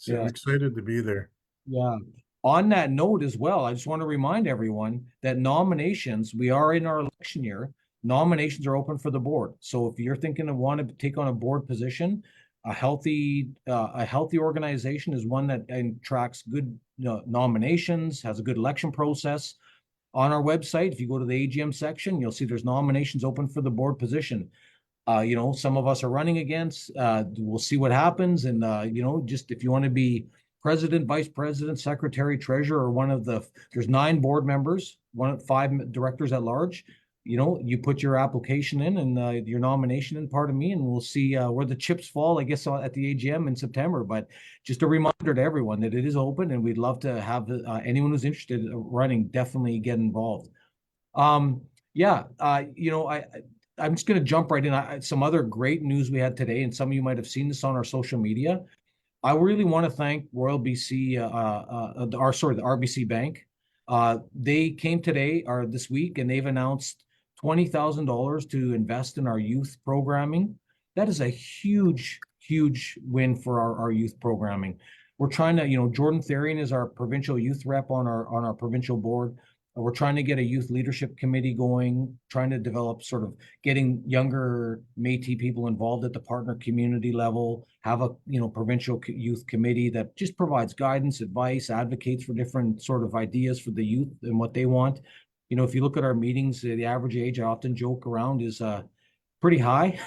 I'm excited to be there. Yeah. On that note as well, I just want to remind everyone that nominations, we are in our election year, nominations are open for the board. So if you're thinking of wanting to take on a board position, a healthy organization is one that attracts good nominations, has a good election process. On our website, if you go to the AGM section, you'll see there's nominations open for the board position. Some of us are running against, we'll see what happens. And, just if you want to be president, vice president, secretary, treasurer, or there's 9 board members, 5 directors at large, you put your application in and your nomination in, pardon me, and we'll see where the chips fall, I guess, at the AGM in September. But just a reminder to everyone that it is open, and we'd love to have anyone who's interested in running definitely get involved. I'm just going to jump right in. Some other great news we had today, and some of you might have seen this on our social media. I really want to thank Royal BC, the RBC Bank. They came today or this week, and they've announced $20,000 to invest in our youth programming. That is a huge, huge win for our youth programming. We're trying to, Jordan Therian is our provincial youth rep on our provincial board. We're trying to get a youth leadership committee going, trying to develop sort of getting younger Métis people involved at the partner community level, have a provincial youth committee that just provides guidance, advice, advocates for different sort of ideas for the youth and what they want. If you look at our meetings, the average age, I often joke around, is pretty high,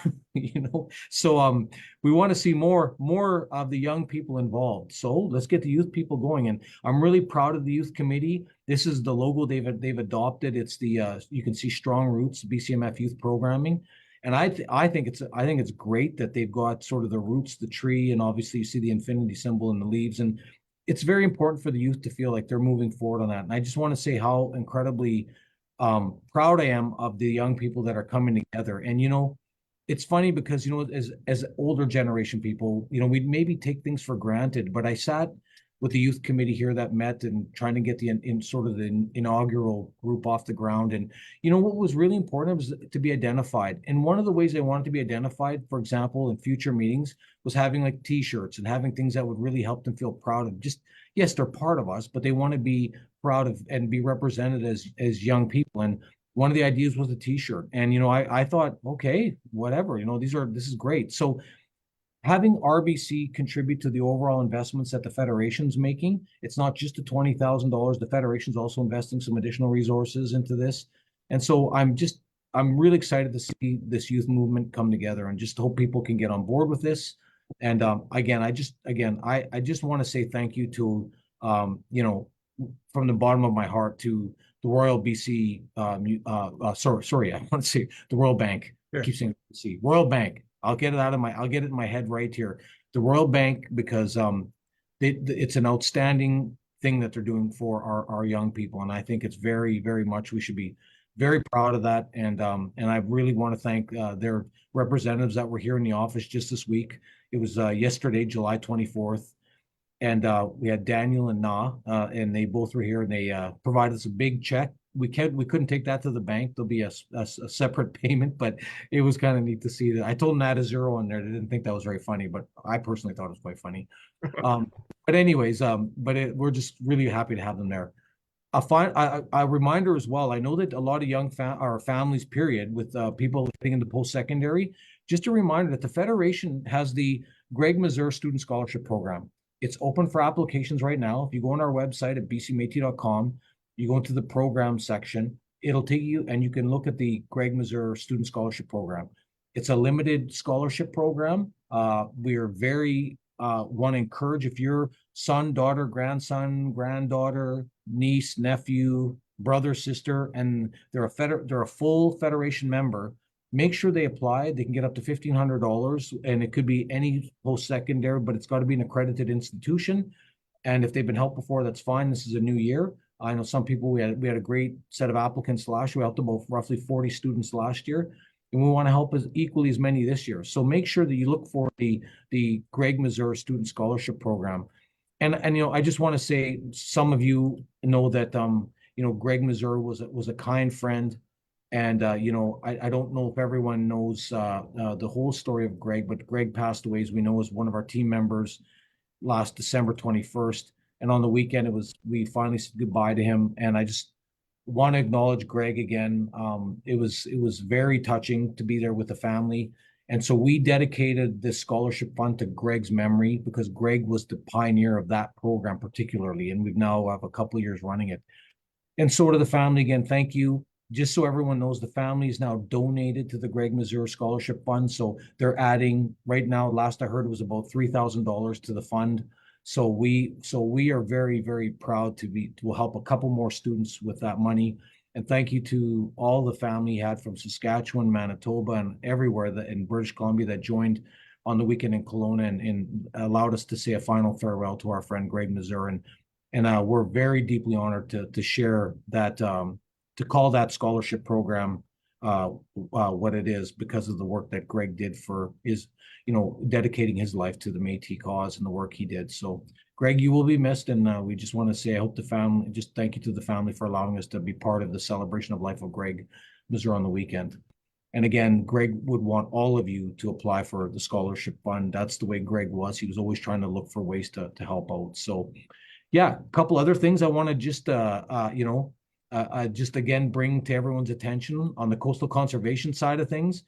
So we want to see more of the young people involved. So let's get the youth people going. And I'm really proud of the youth committee. This is the logo they've adopted. It's the you can see Strong Roots BCMF Youth Programming. And I think it's great that they've got sort of the roots, the tree, and obviously you see the infinity symbol in the leaves. And it's very important for the youth to feel like they're moving forward on that. And I just want to say how incredibly proud I am of the young people that are coming together. And it's funny because as older generation people, we maybe take things for granted. But I sat with the youth committee here that met and trying to get in sort of the inaugural group off the ground. And what was really important was to be identified. And one of the ways they wanted to be identified, for example, in future meetings, was having like T-shirts and having things that would really help them feel proud of just, yes, they're part of us, but they want to be proud of and be represented as young people. And one of the ideas was a T-shirt. And I thought, okay, whatever, this is great. So having RBC contribute to the overall investments that the Federation's making, it's not just the $20,000. The Federation's also investing some additional resources into this. And so I'm really excited to see this youth movement come together, and just hope people can get on board with this. And again, I just want to say thank you to, from the bottom of my heart, to the Royal BC, sorry, I want to say the Royal Bank. Sure. I keep saying BC, Royal Bank. I'll get it in my head right here. The Royal Bank, because it's an outstanding thing that they're doing for our young people. And I think it's very, very much, we should be very proud of that. And I really want to thank their representatives that were here in the office just this week. It was yesterday, July 24th. And we had Daniel and Na, and they both were here, and they provided us a big check. We couldn't take that to the bank. There'll be a separate payment, but it was kind of neat to see that. I told them to add a zero on there. They didn't think that was very funny, but I personally thought it was quite funny. But anyways, we're just really happy to have them there. A reminder as well. I know that a lot of young families, period, with people getting into post-secondary. Just a reminder that the Federation has the Greg Mazur Student Scholarship Program. It's open for applications right now. If you go on our website at bcmétis.com, you go into the program section, it'll take you, and you can look at the Greg Mazur Student Scholarship Program. It's a limited scholarship program. We are very want to encourage, if your son, daughter, grandson, granddaughter, niece, nephew, brother, sister, and they're a full Federation member, make sure they apply. They can get up to $1,500, and it could be any post-secondary, but it's got to be an accredited institution. And if they've been helped before, that's fine. This is a new year. I know some people, we had a great set of applicants last year. We helped about roughly 40 students last year, and we want to help equally as many this year. So make sure that you look for the Greg Mazur Student Scholarship Program. And I just want to say, some of you know that Greg Mazur was a kind friend. And I don't know if everyone knows the whole story of Greg, but Greg passed away, as we know, as one of our team members last December 21st. And on the weekend, we finally said goodbye to him. And I just want to acknowledge Greg again. It was very touching to be there with the family. And so we dedicated this scholarship fund to Greg's memory, because Greg was the pioneer of that program particularly. And we've now have a couple of years running it. And so to the family, again, thank you. Just so everyone knows, the family is now donated to the Greg Mazur Scholarship Fund. So they're adding, right now, last I heard, it was about $3,000 to the fund. So we are very, very proud to help a couple more students with that money. And thank you to all the family had from Saskatchewan, Manitoba, and everywhere in British Columbia that joined on the weekend in Kelowna and allowed us to say a final farewell to our friend Greg Mazur. And we're very deeply honored to share that, to call that scholarship program what it is, because of the work that Greg did for his, dedicating his life to the Métis cause and the work he did. So Greg, you will be missed, and we just want to say I hope the family, just thank you to the family for allowing us to be part of the celebration of life of Greg Missouri on the weekend. And again, Greg would want all of you to apply for the scholarship fund. That's the way Greg was. He was always trying to look for ways to help out. So yeah, a couple other things I want to just just again bring to everyone's attention on the coastal conservation side of things.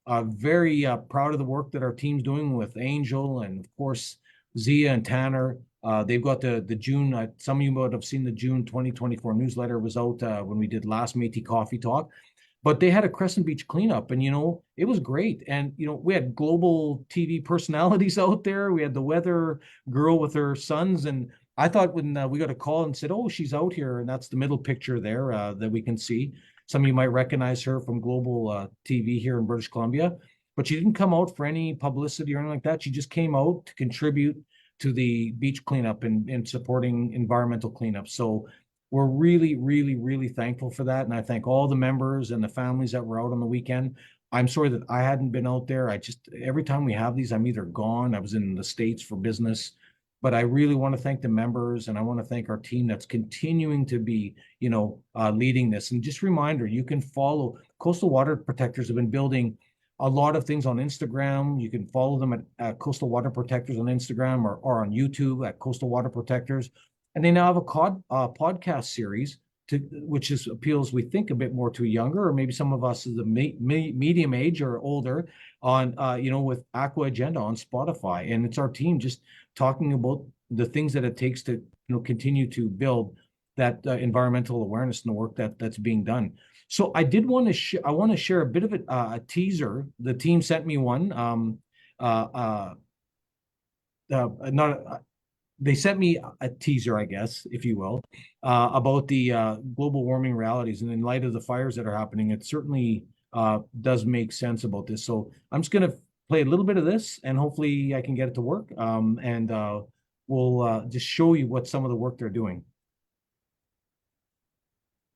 Very proud of the work that our team's doing with Angel and of course Zia and Tanner. They've got the June. Some of you might have seen the June 2024 newsletter was out when we did last Métis Coffee Talk. But they had a Crescent Beach cleanup, and it was great. And we had global TV personalities out there. We had the weather girl with her sons, and I thought when we got a call and said, "Oh, she's out here," and that's the middle picture there that we can see. Some of you might recognize her from global TV here in British Columbia, but she didn't come out for any publicity or anything like that. She just came out to contribute to the beach cleanup and supporting environmental cleanup. So we're really, really, really thankful for that. And I thank all the members and the families that were out on the weekend. I'm sorry that I hadn't been out there. Every time we have these, I'm either gone. I was in the States for business. But I really want to thank the members, and I want to thank our team that's continuing to be, leading this. And just a reminder, you can follow Coastal Water Protectors have been building a lot of things on Instagram. You can follow them at Coastal Water Protectors on Instagram or on YouTube at Coastal Water Protectors. And they now have a podcast series which appeals, we think, a bit more to a younger, or maybe some of us is the medium age or older on, with Aqua Agenda on Spotify. And it's our team just talking about the things that it takes to, continue to build that environmental awareness and the work that's being done. So I did want to I want to share a bit of a teaser. The team sent me one. They sent me a teaser, I guess, if you will, about the global warming realities. And in light of the fires that are happening, it certainly does make sense about this. So I'm just going to play a little bit of this, and hopefully I can get it to work. And we'll just show you what some of the work they're doing.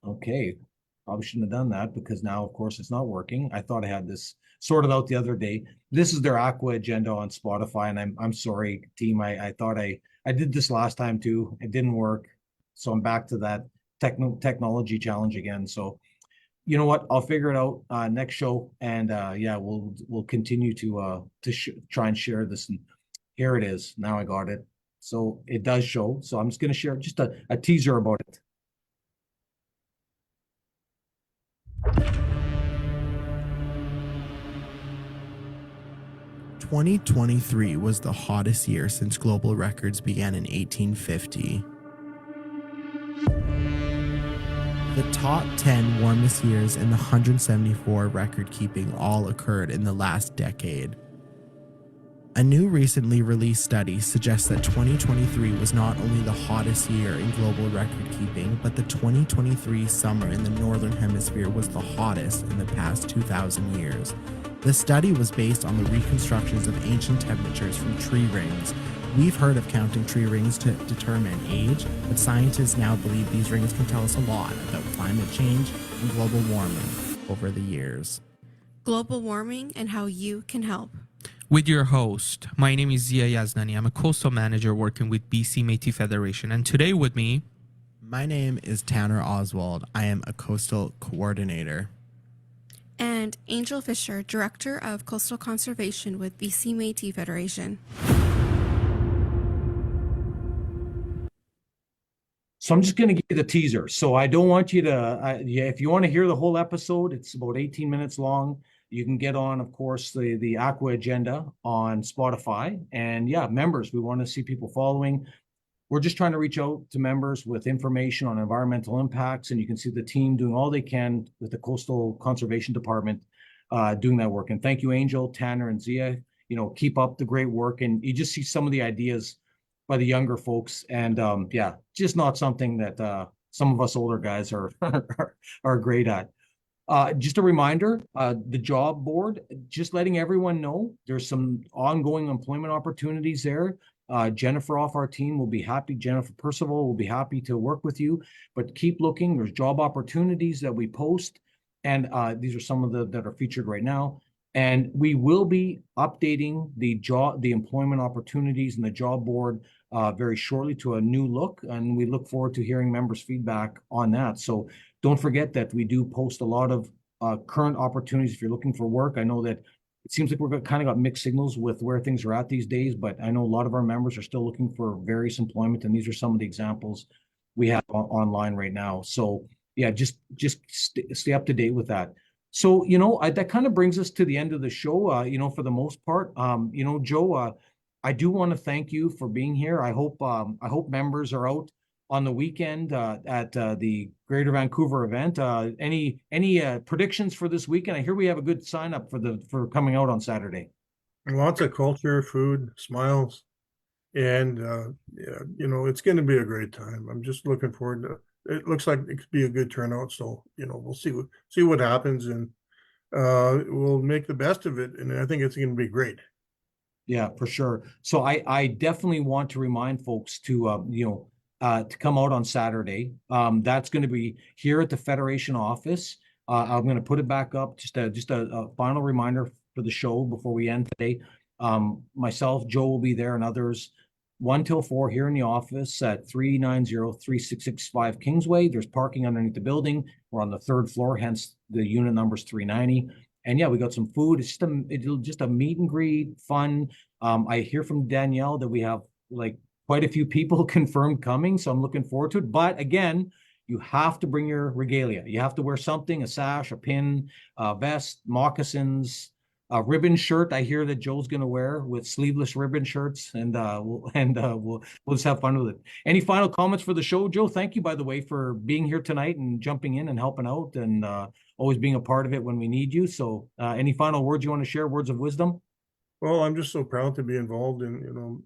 Okay, probably shouldn't have done that because now, of course, it's not working. I thought I had this sorted out the other day. This is their Aqua Agenda on Spotify, and I'm sorry, team. I thought I did this last time too. It didn't work, so I'm back to that technology challenge again. So, you know what? I'll figure it out next show, and yeah, we'll continue to try and share this. And here it is. Now I got it. So it does show. So I'm just going to share just a teaser about it. 2023 was the hottest year since global records began in 1850. The top 10 warmest years in the 174 record keeping all occurred in the last decade. A new recently released study suggests that 2023 was not only the hottest year in global record keeping, but the 2023 summer in the Northern Hemisphere was the hottest in the past 2,000 years. The study was based on the reconstructions of ancient temperatures from tree rings. We've heard of counting tree rings to determine age, but scientists now believe these rings can tell us a lot about climate change and global warming over the years. Global warming and how you can help. With your host, my name is Zia Yaznani. I'm a coastal manager working with BC Métis Federation, and today with me, my name is Tanner Oswald. I am a coastal coordinator. And Angel Fisher, Director of Coastal Conservation with BC Métis Federation. So I'm just going to give you the teaser. So I don't want you to, if you want to hear the whole episode, it's about 18 minutes long. You can get on, of course, the Aqua Agenda on Spotify. And yeah, members, we want to see people following. We're just trying to reach out to members with information on environmental impacts. And you can see the team doing all they can with the Coastal Conservation Department doing that work. And thank you, Angel, Tanner, and Zia. Keep up the great work. And you just see some of the ideas by the younger folks. And yeah, just not something that some of us older guys are great at. Just a reminder, the job board, just letting everyone know there's some ongoing employment opportunities there. Jennifer off our team will be happy. Jennifer Percival will be happy to work with you, but keep looking. There's job opportunities that we post, and these are some of that are featured right now. And we will be updating the employment opportunities and the job board very shortly to a new look. And we look forward to hearing members' feedback on that. So don't forget that we do post a lot of current opportunities if you're looking for work. I know that it seems like we've kind of got mixed signals with where things are at these days, but I know a lot of our members are still looking for various employment, and these are some of the examples we have online right now. So yeah, just stay up to date with that. So, that kind of brings us to the end of the show, for the most part. Joe, I do want to thank you for being here. I hope members are out on the weekend at the Greater Vancouver event. Any predictions for this weekend? I hear we have a good sign up for coming out on Saturday. Lots of culture, food, smiles, and yeah, it's going to be a great time. I'm just looking forward to. It looks like it could be a good turnout, so we'll see what happens, and we'll make the best of it. And I think it's going to be great. Yeah, for sure. So I definitely want to remind folks to come out on Saturday. That's going to be here at the Federation office. I'm going to put it back up. Just a final reminder for the show before we end today. Myself, Joe will be there, and others. 1 till 4 here in the office at 390-3665 Kingsway. There's parking underneath the building. We're on the 3rd floor, hence the unit number's 390. And yeah, we got some food. It's just a meet and greet, fun. I hear from Danielle that we have like quite a few people confirmed coming, so I'm looking forward to it. But again, you have to bring your regalia. You have to wear something, a sash, a pin, a vest, moccasins, a ribbon shirt. I hear that Joe's going to wear with sleeveless ribbon shirts, and we'll just have fun with it. Any final comments for the show, Joe? Thank you, by the way, for being here tonight and jumping in and helping out, and always being a part of it when we need you. So, any final words you want to share? Words of wisdom? Well, I'm just so proud to be involved in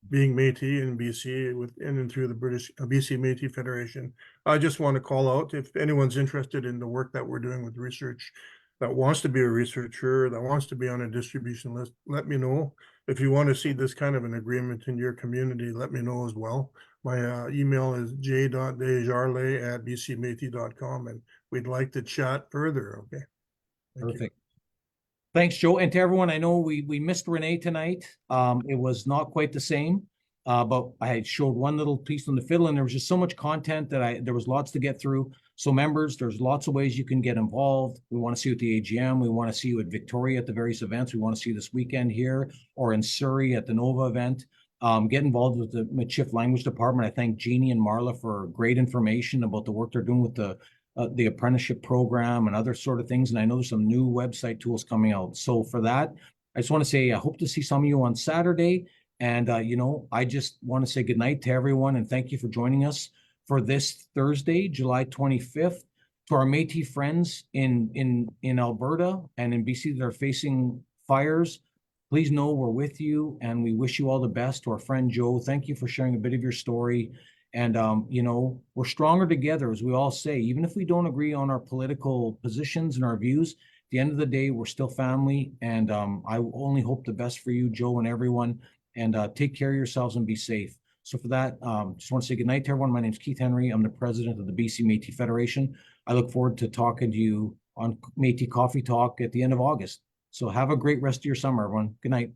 being Métis in BC in and through the British BC Métis Federation. I just want to call out if anyone's interested in the work that we're doing with research, that wants to be a researcher, that wants to be on a distribution list, let me know. If you want to see this kind of an agreement in your community, let me know as well. My email is j.desjarlais@bcmétis.com, and we'd like to chat further. Okay. Perfect. Thanks, Joe. And to everyone, I know we missed Renee tonight. It was not quite the same, but I showed one little piece on the fiddle, and there was just so much content that there was lots to get through. So members, there's lots of ways you can get involved. We want to see you at the AGM. We want to see you at Victoria at the various events. We want to see you this weekend here or in Surrey at the Nova event. Get involved with the Michif Language Department. I thank Jeannie and Marla for great information about the work they're doing with the apprenticeship program and other sort of things. And I know there's some new website tools coming out. So for that, I just want to say I hope to see some of you on Saturday. And I just want to say good night to everyone and thank you for joining us for this Thursday, July 25th. To our Métis friends in Alberta and in BC that are facing fires, please know we're with you and we wish you all the best. To our friend Joe, thank you for sharing a bit of your story. And, we're stronger together, as we all say, even if we don't agree on our political positions and our views. At the end of the day, we're still family. And I only hope the best for you, Joe, and everyone. And take care of yourselves and be safe. So for that, just want to say good night to everyone. My name is Keith Henry. I'm the president of the BC Métis Federation. I look forward to talking to you on Métis Coffee Talk at the end of August. So have a great rest of your summer, everyone. Good night.